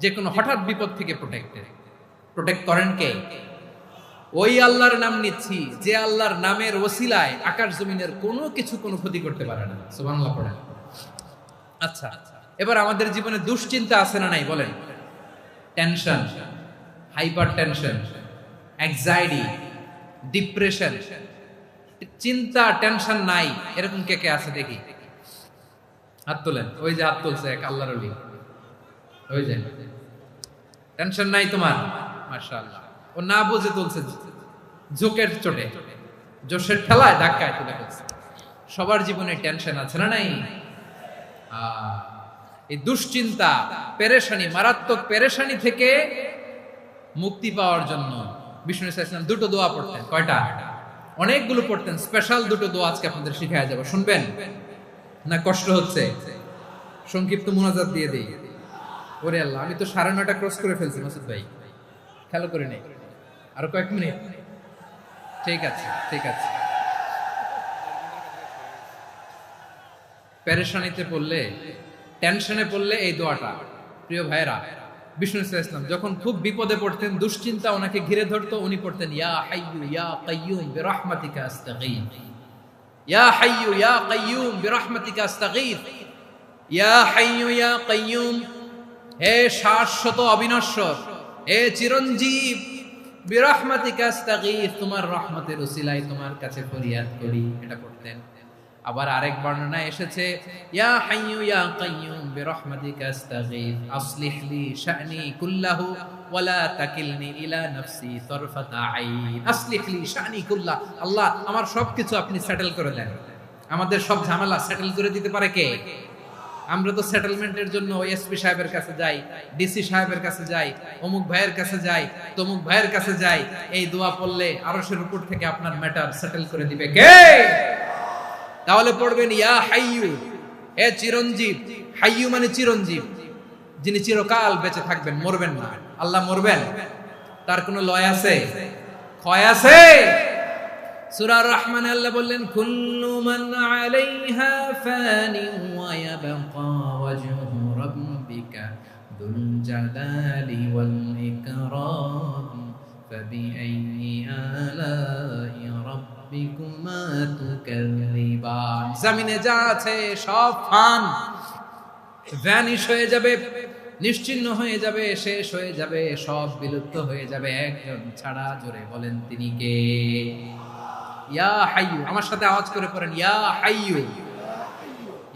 A: যে কোনো হঠাৎ বিপদ থেকে প্রোটেক্টেড। প্রোটেক্ট করেন কে? ওই আল্লাহর নাম নিচ্ছি যে আল্লাহর নামের ওসিলায় আকাশ জমিনের কোনো কিছু কোনো ক্ষতি করতে পারে না। সুবহানাল্লাহ পড়েন। আচ্ছা, এবার আমাদের জীবনে দুশ্চিন্তা আছে না নাই বলেন? Tension, hyper tension, anxiety, depression, চিন্তা, টেনশন নাই এরকম কে কে আছে দেখি? হাত তোলেন। ওই যে হাত তুলছে এক আল্লাহর ওলি, ওই যে। টেনশন নাই তোমার? মাশাআল্লাহ। ও না বুঝে তুলছে, ঝোঁকের চোটে, জোশের ঠেলায় ধাক্কায় তুলে ফেলছে। সবার জীবনে টেনশন আছে না নাই? এই দুশ্চিন্তা, পেরেশানি, মারাত্মক পেরেশানি থেকে মুক্তি পাওয়ার জন্য বিষ্ণু ইসলাম 2টো দোয়া পড়তেন। কয়টা? অনেকগুলো পড়তেন। স্পেশাল 2টো দোয়া আজকে আপনাদের শিখায়া যাব, শুনবেন না? কষ্ট হচ্ছে? সংক্ষিপ্ত মুনাজাত দিয়ে দেই। ওরে আল্লাহ, আমি তো 9:30 ক্রস করে ফেলছি মাসুদ ভাই, খেয়াল করে নেই। আরো কয়েক মিনিট? ঠিক আছে, ঠিক আছে। পেরেশানিতে পড়লে, টেনশনে পড়লে এই দোয়াটা, প্রিয় ভাইরা, বিষ্ণু ইসলাম যখন খুব বিপদে পড়তেন, দুশ্চিন্তা ওনাকে ঘিরে ধরতো, উনি পড়তেন ইয়া হাইয়্যু ইয়া কাইয়্যুম বিরহমাতিকা আস্তাগীথ। ইয়া হাইয়্যু ইয়া কাইয়্যুম বিরহমাতিকা আস্তাগীথ। ইয়া হাইয়্যু ইয়া কাইয়্যুম, হে শাশ্বত অবিনশ্বর, হে চিরঞ্জীব, বিরহমাতিকা আস্তাগীথ, তোমার রহমতের উসিলায় তোমার কাছে ফরিয়াদ করি। এটা পড়তেন। আবার আরেক বর্ণনায় এসেছে ইয়া হাইয়্যু ইয়া কাইয়্যুম বিরহমাতিকা আস্তাগীথ আসলিহ লি শা'নি কুল্লাহু ওয়া লা তাকিলনি ইলা নাফসি তারফাতা আইন। আসলিহ লি শা'নি কুল্লাহ, আল্লাহ আমার সবকিছু আপনি সেটেল করে দেন। আমাদের সব ঝামেলা সেটেল করে দিতে পারে কে? আমরা তো সেটেলমেন্টের জন্য এসপি সাহেবের কাছে যাই, ডিসি সাহেবের কাছে যাই, অমুক ভাইয়ের কাছে যাই, তমুক ভাইয়ের কাছে যাই। এই দোয়া পড়লে আরশের উপর থেকে আপনার ম্যাটার সেটেল করে দিবে কে? তাহলে পড়বেন ইয়া হাইয়্যু, হে চিরঞ্জীব। হাইয়্যু মানে চিরঞ্জীব, যিনি চিরকাল বেঁচে থাকবেন, মরবেন না। আল্লাহ মরবেন? তার কোনো লয় আছে? ক্ষয় আছে? সূরা রহমানে আল্লাহ বললেন কুল্লু মান আলাইহা ফানি ওয়া ইয়াবকা ওয়াজহু রাব্বিকা যুল জালালি ওয়াল ইকরাম ফাবিআইয়ি আলাই রাব্বিকুমা তুকাযযিবান। জমিনে যা আছে সব ফান, ভ্যানিশ হয়ে যাবে, নিশ্চিহ্ন হয়ে যাবে, শেষ হয়ে যাবে, সব বিলুপ্ত হয়ে যাবে, একজন ছাড়া। জোরে বলেন তিনি কে? ইয়া হাইয়্যু, আমার সাথে আওয়াজ করে পড়েন ইয়া হাইয়্যু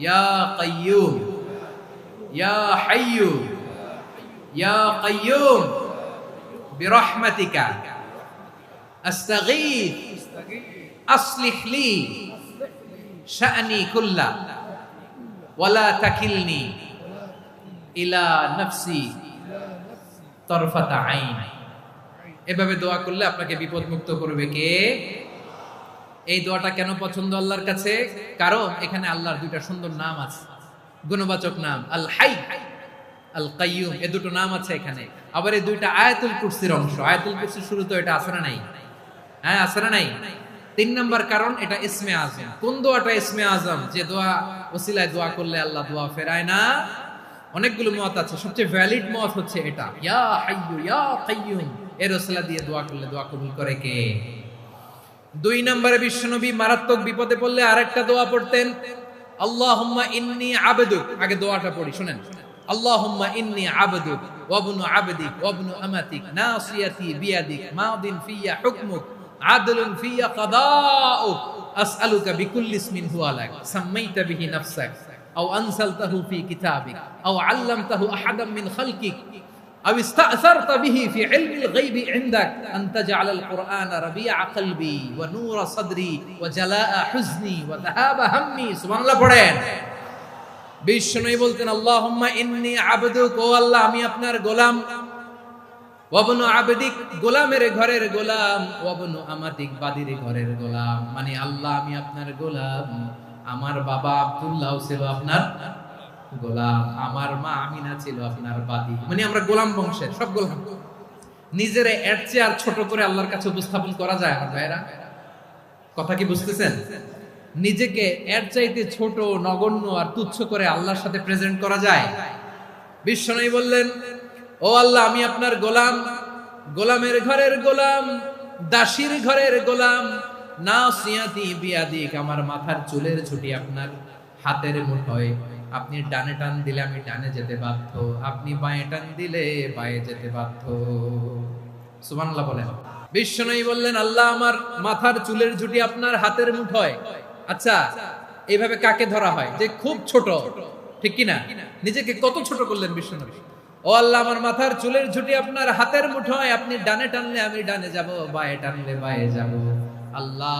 A: ইয়া কাইয়্যুম ইয়া হাইয়্যু ইয়া কাইয়্যুম বিরহমাতিকা আস্তাগীথ আসলিহ লি শা'নি কুল্লা ওয়া লা তাকিলনি ইলা নাফসি তারফাতা আইন। এভাবে দোয়া করলে আপনাকে বিপদ মুক্ত করবে কে? এই দোয়াটা কেন পছন্দ আল্লাহর কাছে? কারণ এখানে আল্লাহর 2টা সুন্দর নাম আছে, গুণবাচক নাম, আল হাই, আল কাইয়ুম। এই 2টো নাম আছে এখানে। আবার এই 2টা আয়াতুল কুরসির অংশ। আয়াতুল কুরসির শুরু তো এটা আছে না নাই? হ্যাঁ, আছে না নাই? 3 নাম্বার কারণ এটা ইসমে আজম। কোন দোয়াটা ইসমে আজম? যে দোয়া ওসিলায় দোয়া করলে আল্লাহ দোয়া ফেরায় না। অনেকগুলো মত আছে, সবচেয়ে ভ্যালিড মত হচ্ছে এটা, ইয়া হাইয়্যু ইয়া কাইয়্যুম। এর ওসিলা দিয়ে দোয়া করলে দোয়া কবুল করে কে? 2 নম্বরে বিশ্বনবী মারাত্মক বিপদে পড়লে আরেকটা দোয়া পড়তেন, আল্লাহুম্মা ইন্নী আবদুক। আগে দোয়াটা পড়ি, শুনেন। আল্লাহুম্মা ইন্নী আবদুক ওয়া ইবনু আবদিক ওয়া ইবনু আমাতিক নাসিয়াতি বিয়াদিক মাদিন ফিয়া হুকমুক আদলুন ফিয়া কাদাউক আসআলুকা বিকুল্লি ইসমিন হুয়া লাক সাম্মাইতা বিহি নাফসাক আও আনসালতাহু ফি কিতাবিক আও আল্লামতাহু আহাদাম মিন খালকিক আও ইস্তা'সারতা বিহি ফি ইলমিল গায়বি ইনদাক আন তাজআলাল কুরআনা রাবিআ কলবি ওয়া নূরা সাদরি ওয়া জালাআ হুজনি ওয়া যাহাবা হাম্মি। সুবহানাল্লাহ পড়েন। বিষ্ণুই বলতেন আল্লাহুম্মা ইন্নী আবদুক, ও আল্লাহ আমি আপনার গোলাম, ওয়াবনু আবদিক গোলামের ঘরের গোলাম, ওয়াবনু আমাতিক বাদির ঘরের গোলাম। মানে আল্লাহ আমি আপনার গোলাম, আমার বাবা আব্দুল্লাহ ছিল আপনার গোলাম, আমার মা আমিনা ছিল আপনার বাদী। মানে আমরা গোলাম বংশের সব গোলাম। নিজের এর চেয়ে আর ছোট করে আল্লাহর কাছে উপস্থাপন করা যায় আমার ভাইরা? কথা কি বুঝতেছেন? নিজেকে এর চাইতে ছোট, নগণ্য আর তুচ্ছ করে আল্লাহর সাথে প্রেজেন্ট করা যায়? বিশ্বনবী বললেন ও আল্লাহ আমি আপনার গোলাম, গোলামের ঘরের গোলাম, দাসীর ঘরের গোলাম। নাসিয়াতি বিয়াদিক, আমার মাথার চুলের ছুটি আপনার হাতের মুঠোয়। আপনি ডানে টান দিলে আমি ডানে যেতে বাধ্য, আপনি বাঁয়ে টান দিলে বাঁয়ে যেতে বাধ্য। সুবহানাল্লাহ বলেন। বিশ্বনবী বললেন আল্লাহ আমার মাথার চুলের ঝুঁটি আপনার হাতের মুঠোয়। আচ্ছা এইভাবে কাকে ধরা হয়? যে খুব ছোট, ঠিক কিনা? নিজেকে কত ছোট করলেন বিশ্বনবী। ও আল্লাহ আমার মাথার চুলের ঝুঁটি আপনার হাতের মুঠোয়, আপনি ডানে টানলে আমি ডানে যাব, বাঁয়ে টানলে বাঁয়ে যাব। আল্লাহ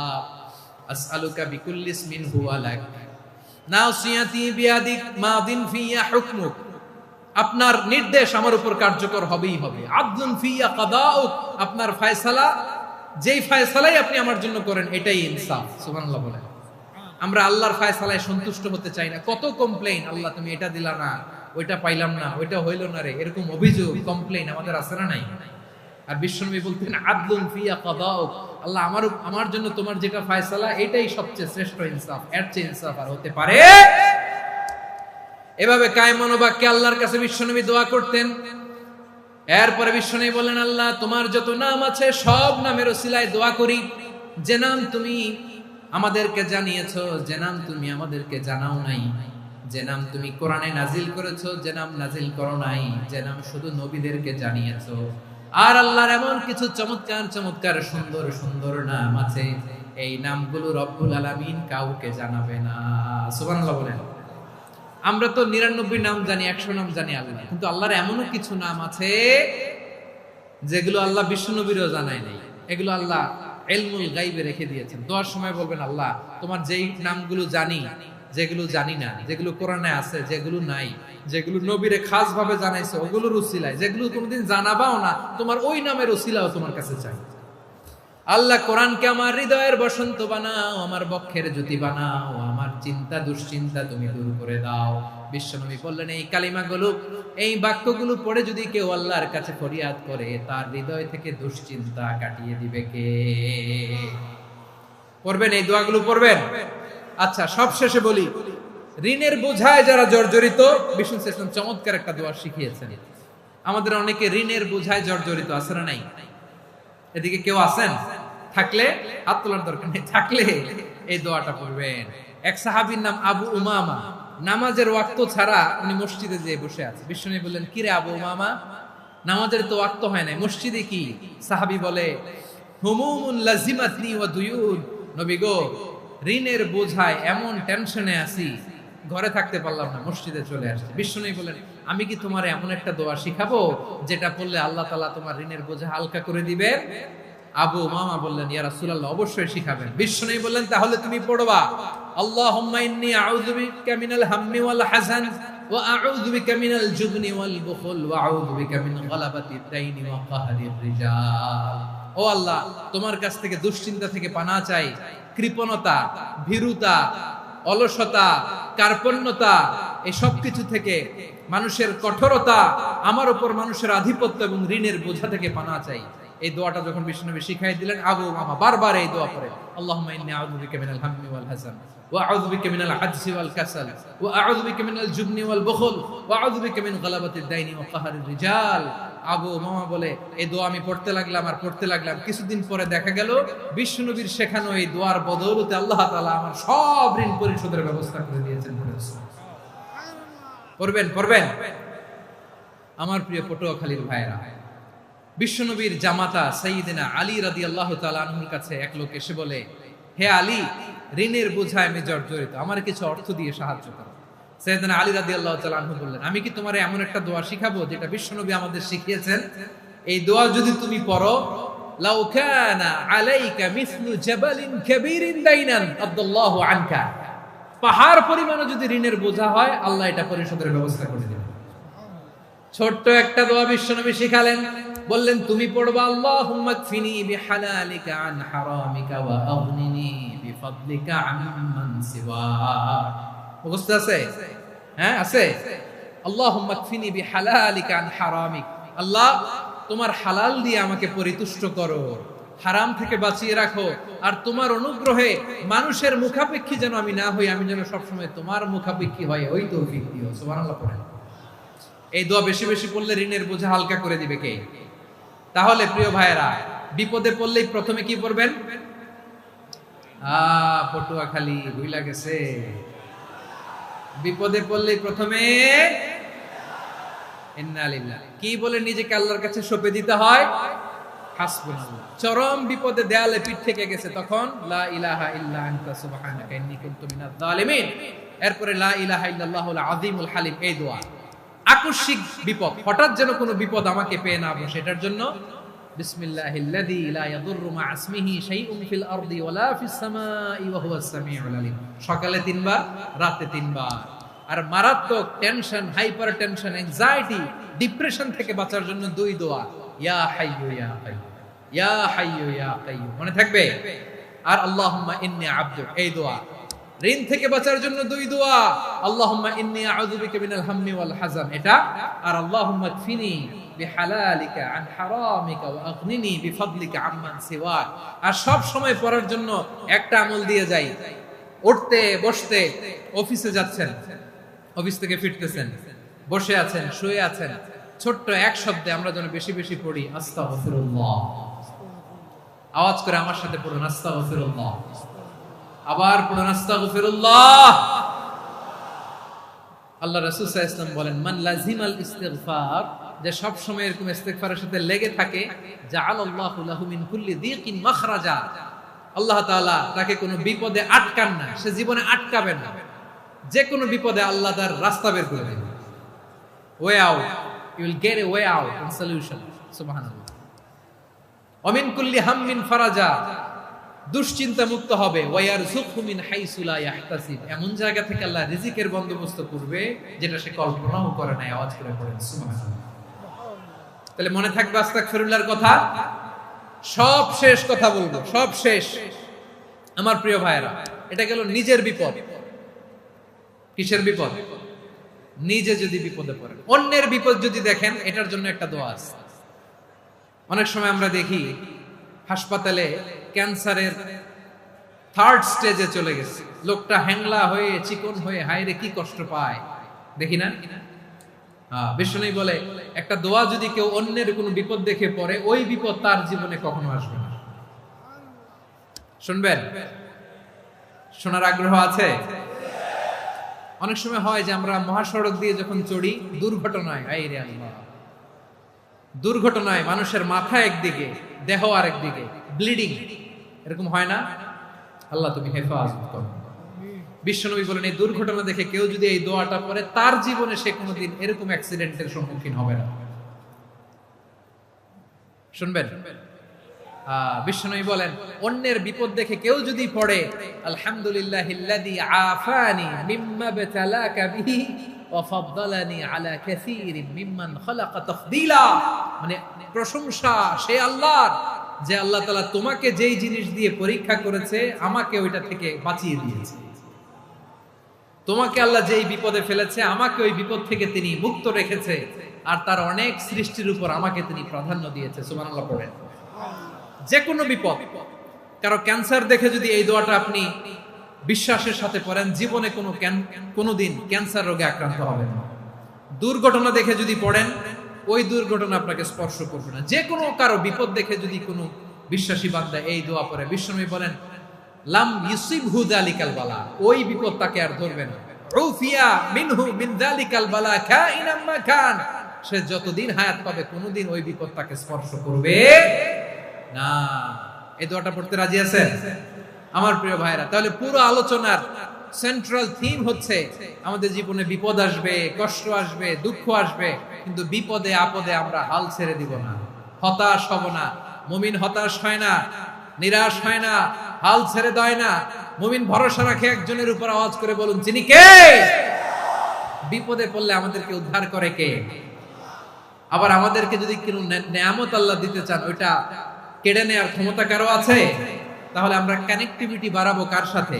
A: আসআলুকা বিকুল্লি ইসমিন হুয়া লাক নাসিয়াতি বিয়াদিক মাদিন ফিয়া হুকমুক, আপনার নির্দেশ আমার উপর কার্যকর হবেই হবে। আদলুন ফিয়া কাদাউক, আপনার ফয়সালা, যেই ফয়সালাই আপনি আমার জন্য করেন এটাই ইনসাফ। সুবহানাল্লাহ বলেন। আমরা আল্লাহর ফয়সালায় সন্তুষ্ট হতে চাই না। কত কমপ্লেইন, আল্লাহ তুমি এটা দিলা না, ওইটা পাইলাম না, ওইটা হইল না রে, এরকম অভিযোগ কমপ্লেইন আমাদের আছে না নাই? আর বিশ্বনবী বলতেন আদলুন ফিয়া কাদাউক, আল্লাহ আমার জন্য তোমার যেটা ফয়সালা এটাই সবচেয়ে শ্রেষ্ঠ ইনসাফ, এর চেয়ে ইনসাফ আর হতে পারে? এভাবে কায়েম মনোবাক্যে আল্লাহর কাছে বিশ্বনবী দোয়া করতেন। এরপরে বিশ্বনবী বলেন আল্লাহ তোমার যত নাম আছে সব নামের ওসিলায় দোয়া করি, যে নাম তুমি আমাদেরকে জানিয়েছো, যে নাম তুমি আমাদেরকে জানাও নাই, যে নাম তুমি কোরআনে নাজিল করেছো, যে নাম নাজিল করো নাই, যে নাম শুধু নবীদেরকে জানিয়েছো। আর আল্লাহর এমন কিছু চমৎকার চমৎকার সুন্দর সুন্দর নাম আছে, এই নামগুলো রব্বুল আলামিন কাউকে জানাবে না। সুবহানাল্লাহ বলেন। আমরা তো 99 নাম জানি, 100 নাম জানি আল্লাহ, কিন্তু আল্লাহর এমনও কিছু নাম আছে যেগুলো আল্লাহ বিশ্বনবীরও জানায় নাই। এগুলো আল্লাহ ইলমুল গায়বে রেখে দিয়েছেন। দোয়ার সময় বলবেন আল্লাহ তোমার যেই নামগুলো জানি, যেগুলো জানি না, যেগুলো কোরআনে আছে, যেগুলো নাই, যেগুলো নবীরে খাস ভাবে জানাইছে ওগুলোর উসিলায়, যেগুলো কোনোদিন জানাবাও না তোমার ওই নামের উসিলাও তোমার কাছে চাই। আল্লাহ কোরআনকে আমার হৃদয়ের বসন্ত বানাও, আমার বক্ষের জ্যোতি বানাও, আমার চিন্তা দুশ্চিন্তা তুমি দূর করে দাও। বিশ্বনবী বললেন এই কালিমাগুলো, এই বাক্যগুলো পড়ে যদি কেউ আল্লাহর কাছে ফরিয়াদ করে তার হৃদয় থেকে দুশ্চিন্তা কাটিয়ে দিবে কে? পড়বেন এই দোয়াগুলো, পড়বেন। আচ্ছা সব শেষে বলি, ঋণের বোঝায় যারা জর্জরিত, বিষ্ণু ইসলাম চমৎকার একটা দোয়া শিখিয়েছেন। আমাদের অনেকে ঋণের বোঝায় জর্জরিত আছে না নাই? এদিকে কেউ আছেন? থাকলে হাত তোলার দরকার নেই, থাকলে এই দোয়াটা পড়বেন। এক সাহাবীর নাম আবু উমামা, নামাজের ওয়াক্ত ছাড়া উনি মসজিদে যেয়ে বসে আছে। বিশ্বনবী বললেন কি রে আবু উমামা, নামাজের তো ওয়াক্ত হয় নাই, মসজিদে কি? সাহাবী বলে হুমুমুন লাজিমাতনি ওয়া দুয়ুন, নবী গো ঋণের বোঝায় এমন টেনশনে আছি, ঘরে থাকতে পারলাম না, মসজিদে চলে আসছে। বিশ্বনবী বলেন আমি কি তোমার এমন একটা দোয়া শিখাবো যেটা পড়লে আল্লাহ তাআলা তোমার ঋণের বোঝা হালকা করে দিবে? আবু উমামা বললেন ইয়া রাসূলুল্লাহ অবশ্যই শিখাবেন। বিশ্বনবী বললেন তাহলে তুমি পড়বা আল্লাহুম্মা ইন্নী আউযু বিকা মিনাল হাম্মি ওয়াল হাযান ওয়া আউযু বিকা মিনাল জুবনি ওয়াল বুখল ওয়া আউযু বিকা মিন গালাবাতিদ দাইনি ওয়া কাহরির রিজাল। ও আল্লাহ তোমার কাছ থেকে দুশ্চিন্তা থেকে পানাহ চাই, কৃপণতা, ভীরুতা, অলসতা, কার্পণ্যতা, এই সব কিছু থেকে, মানুষের কঠোরতা, আমার উপর মানুষের আধিপত্য এবং ঋণের বোঝা থেকে পানাহ চাই। এই দোয়াটা যখন বিশ্বনবী শিখাই দিলেন, আবু উমামা বারবার এই দোয়া পড়ে আল্লাহুম্মা ইন্নী আউযু বিকা মিনাল হাম্মি ওয়াল হাযান ওয়া আউযু বিকা মিনাল আজজি ওয়াল কাসাল ওয়া আউযু বিকা মিনাল জুবনি ওয়াল বুখল ওয়া আউযু বিকা মিন গালাবাতিদ দাইনি ওয়া কাহরির রিজাল। আবু উমামা বলে এই দোয়া আমি পড়তে লাগলাম আর পড়তে লাগলাম, কিছুদিন পরে দেখা গেল বিশ্বনবীর শেখানো এই দোয়ার বদৌলতে আল্লাহ তাআলা আমার সব ঋণ পরিশোধের ব্যবস্থা করে দিয়েছেন। পড়বেন পড়বেন। আমার প্রিয় পটুয়াখালীর ভাইরা, বিশ্বনবীর জামাতা সাইয়্যিদিনা আলী রাদিয়াল্লাহু তাআলা আনহুর কাছে এক লোক এসে বলে হে আলী, ঋণের বোঝায় আমি জর্জরিত, আমার কিছু অর্থ দিয়ে সাহায্য করো। সাইয়েদনা আলী রাদিয়াল্লাহু তাআলা আনহু বললেন, আমি কি তোমার এমন একটা দোয়া শিখাবো যেটা বিশ্বনবী আমাদের শিখিয়েছেন? এই দোয়া যদি তুমি পড়ো, লাউ কানা আলাইকা মিসলু জাবালিন কাবীরিন দাইনান আব্দুল্লাহু আনকা, পাহাড় পরিমাণ যদি ঋণের বোঝা হয়, আল্লাহ এটা পরিশোধের ব্যবস্থা করে দিবেন। ছোট্ট একটা দোয়া বিশ্বনবী শিখালেন, বললেন তুমি পড়বা, আল্লাহুম্মা কফিনি বিহালালিকা আন হারামিকা ওয়া আগনিনি বিফাদলিকা আম্মান সিওয়াক। মুখস্থ আছে? হ্যাঁ আছে। আল্লাহুম্মা কফিনি বিহালালিকা আন হারামিক, আল্লাহ তোমার হালাল দিয়ে আমাকে পরিতুষ্ট করো, হারাম থেকে বাঁচিয়ে রাখো, আর তোমার অনুগ্রহে মানুষের মুখাপেক্ষী যেন আমি না হই, আমি যেন সবসময় তোমার মুখাপেক্ষী হয়, ওই তৌফিক দিও। সুবহানাল্লাহ পড়েন। এই দোয়া বেশি বেশি পড়লে ঋণের বোঝা হালকা করে দিবে কে? তাহলে প্রিয় ভাইয়েরা, বিপদে পড়লেই প্রথমে কি পড়বেন? পটুয়াখালী ভুইলা গেছে। বিপদে পড়লেই প্রথমে ইন্না লিল্লাহি, কি বলে নিজেকে আল্লাহর কাছে সঁপে দিতে হয়? হাসবুনাল্লাহ। চরম বিপদে দেয়ালে পিঠ থেকে গেছে, তখন লা ইলাহা ইল্লা আনতা সুবহানাকা ইন্নী কুনতু মিনাজ জালিমিন। এরপরে লা ইলাহা ইল্লাল্লাহুল আযীমুল হালিম, এই দোয়া। আকস্মিক বিপদ, হঠাৎ যেন কোনো বিপদ আমাকে পেয়ে না বসে, এটার জন্য বিসমিল্লাহিল্লাযী লা ইয়াদুররু মা ইসমিহি শাইউন ফিল আরদি ওয়ালা ফিস সামাই ওয়া হুয়াস সামিউল আলিম। সকালে 3 বার, রাতে 3 বার। আর মারাত্মক tension, hyper tension, anxiety, depression থেকে বাঁচার জন্য 2 দোয়া, ইয়া হাইয়্যু ইয়া কাইয়্যুম, ইয়া হাইয়্যু ইয়া কাইয়্যুম, মনে থাকবে? আর আল্লাহুম্মা ইন্নী আবদুক, এই দোয়া। ঋণ থেকে বাঁচার জন্য 2 দোয়া, আল্লাহুম্মা ইন্নী আউযু বিকা মিনাল হাম্মি ওয়াল হাযান, এটা। আর আল্লাহুম্মা কফিনি বিহালালিকা আন হারামিকা ওয়া আগনিনি বিফাদলিকা আম্মান সিওয়াক। আর সব সময় পড়ার জন্য একটা আমল দিয়ে যাই, উঠতে বসতে, অফিসে যাচ্ছেন, অফিস থেকে ফিরতেছেন, বসে আছেন, শুয়ে আছেন, ছোট্ট এক শব্দে আমরা যেন বেশি বেশি পড়ি আস্তাগফিরুল্লাহ। আওয়াজ করে আমার সাথে পড়ুন আস্তাগফিরুল্লাহ, আবার পড়ুন আস্তাগফিরুল্লাহ। আল্লাহ রাসূল সাল্লাল্লাহু আলাইহি ওয়াসাল্লাম বলেন, মান লাজিমাল ইস্তিগফার, যে সব সময় এরকম ইস্তিগফারের সাথে লেগে থাকে, জাআলাল্লাহু লাহু মিন কুল্লি যিকিন মাখরাজা, আল্লাহ তাআলা তাকে কোনো বিপদে আটকান না, সে জীবনে আটকাবে না, যে কোনো বিপদে আল্লাহ তার রাস্তা বের করে দেবে। Way out, you will get a way out and solution. সুবহানাল্লাহ। ওয়া মিন কুল্লি হাম্মিন ফারাজা, দুশ্চিন্তা মুক্ত হবে। ওয়া ইয়ারযুকহু মিন হাইসু লা ইয়াহতাসিব, এমন জায়গা থেকে আল্লাহ রিজিকের বন্দোবস্ত করবে যেটা সে কল্পনাও করে নাই। আওয়াজ করে পড়েন সুবহানাল্লাহ। তাহলে মনে থাকবে আস্তাগফিরুল্লাহর কথা। সব শেষ কথা বলবো, সব শেষ আমার প্রিয় ভাইয়েরা। এটা গেল নিজের বিপদ। কিসের বিপদ? নিজে যদি বিপদে পড়েন। অন্যের বিপদ যদি দেখেন, এটার জন্য একটা দোয়া আছে। অনেক সময় আমরা দেখি হাসপাতালে ক্যান্সারের 3rd স্টেজে চলে গেছে, লোকটা হ্যাংলা হয়ে, চিকন হয়ে, হায়রে কি কষ্ট পায়, দেখি না? বিষ্ণু বলে, একটা দোয়া যদি কেউ অন্যের কোনো বিপদ দেখে পড়ে, ওই বিপদ তার জীবনে কখনো আসবে না। শুনবেন? শোনার আগ্রহ আছে? অনেক সময় হয় যে আমরা মহাসড়ক দিয়ে যখন চড়ি, দুর্ঘটনায়, আইরে আল্লাহ, দুর্ঘটনায় মানুষের মাথা একদিকে, দেহ আরেকদিকে, ব্লিডিং, এরকম হয় না? আল্লাহ তুমি হেফাজত করো। বিশ্বনবী বলেন, এই দুর্ঘটনা দেখে কেউ যদি এই দোয়াটা পড়ে, তার জীবনে সে কোনোদিন এরকম অ্যাক্সিডেন্টের সম্মুখীন হবে না। শুনবেন? বিশ্বনবী বলেন, অন্যের বিপদ দেখে কেউ যদি পড়ে, আলহামদুলিল্লাহিল্লাযী আফানি মিম্মা বাতালাকা বিহি ওয়া ফাদ্দালানি আলা কাসীরিন মিম্মান খালাকা তাফদীলা, মানে প্রশংসা সে আল্লাহর, যে আল্লাহ তাআলা তোমাকে যেই জিনিস দিয়ে পরীক্ষা করেছে, আমাকে ওইটা থেকে বাঁচিয়ে দিয়েছে। তোমাকে আল্লাহ যেই বিপদে ফেলেছে, আমাকে ওই বিপদ থেকে তিনি মুক্ত রেখেছে, আর তার অনেক সৃষ্টির উপর আমাকে তিনি প্রাধান্য দিয়েছে। সুবহানাল্লাহ পড়েন। যে কোনো বিপদ, কারো ক্যান্সার দেখে যদি এই দোয়াটা আপনি বিশ্বাসের সাথে পড়েন, জীবনে কোনোদিন ক্যান্সার রোগে আক্রান্ত হবেন না। দুর্ঘটনা দেখে যদি পড়েন, ওই দুর্ঘটনা আপনাকে স্পর্শ করবে না। যে কোনো কারো বিপদ দেখে যদি কোনো বিশ্বাসী বান্দা এই দোয়া পড়ে, বিশ্বনবী বলেন, লাম ইউসিবহু যালিকাল বালা, ওই বিপদ তাকে আর ধরবে না। উফিয়া মিনহু মিন যালিকাল বালা কাইনাম মা কান, সে যতদিন হায়াত পাবে কোনোদিন ওই বিপদ তাকে স্পর্শ করবে না। এই দোয়াটা পড়তে রাজি আছেন আমার প্রিয় ভাইরা? তাহলে পুরো আলোচনার সেন্ট্রাল থিম হচ্ছে আমাদের জীবনে বিপদ আসবে, কষ্ট আসবে, দুঃখ আসবে, কিন্তু বিপদে আপদে আমরা হাল ছেড়ে দিব না, হতাশ হব না। মুমিন হতাশ হয় না, নিরাশ হয় না, হাল ছেড়ে দেয় না। মুমিন ভরসা রাখে একজনের উপর। আওয়াজ করে বলুন, যিনি কে? বিপদে পড়লে আমাদেরকে উদ্ধার করে কে? আবার আমাদেরকে যদি কোনো নেয়ামত আল্লাহ দিতে চান, ওইটা কেড়ে নেওয়ার ক্ষমতা কারো আছে? তাহলে আমরা কানেক্টিভিটি বাড়াবো কার সাথে?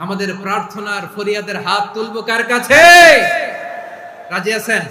A: আমাদের প্রার্থনার ফরিয়াদের হাত তুলবো কার কাছে? রাজি আছেন?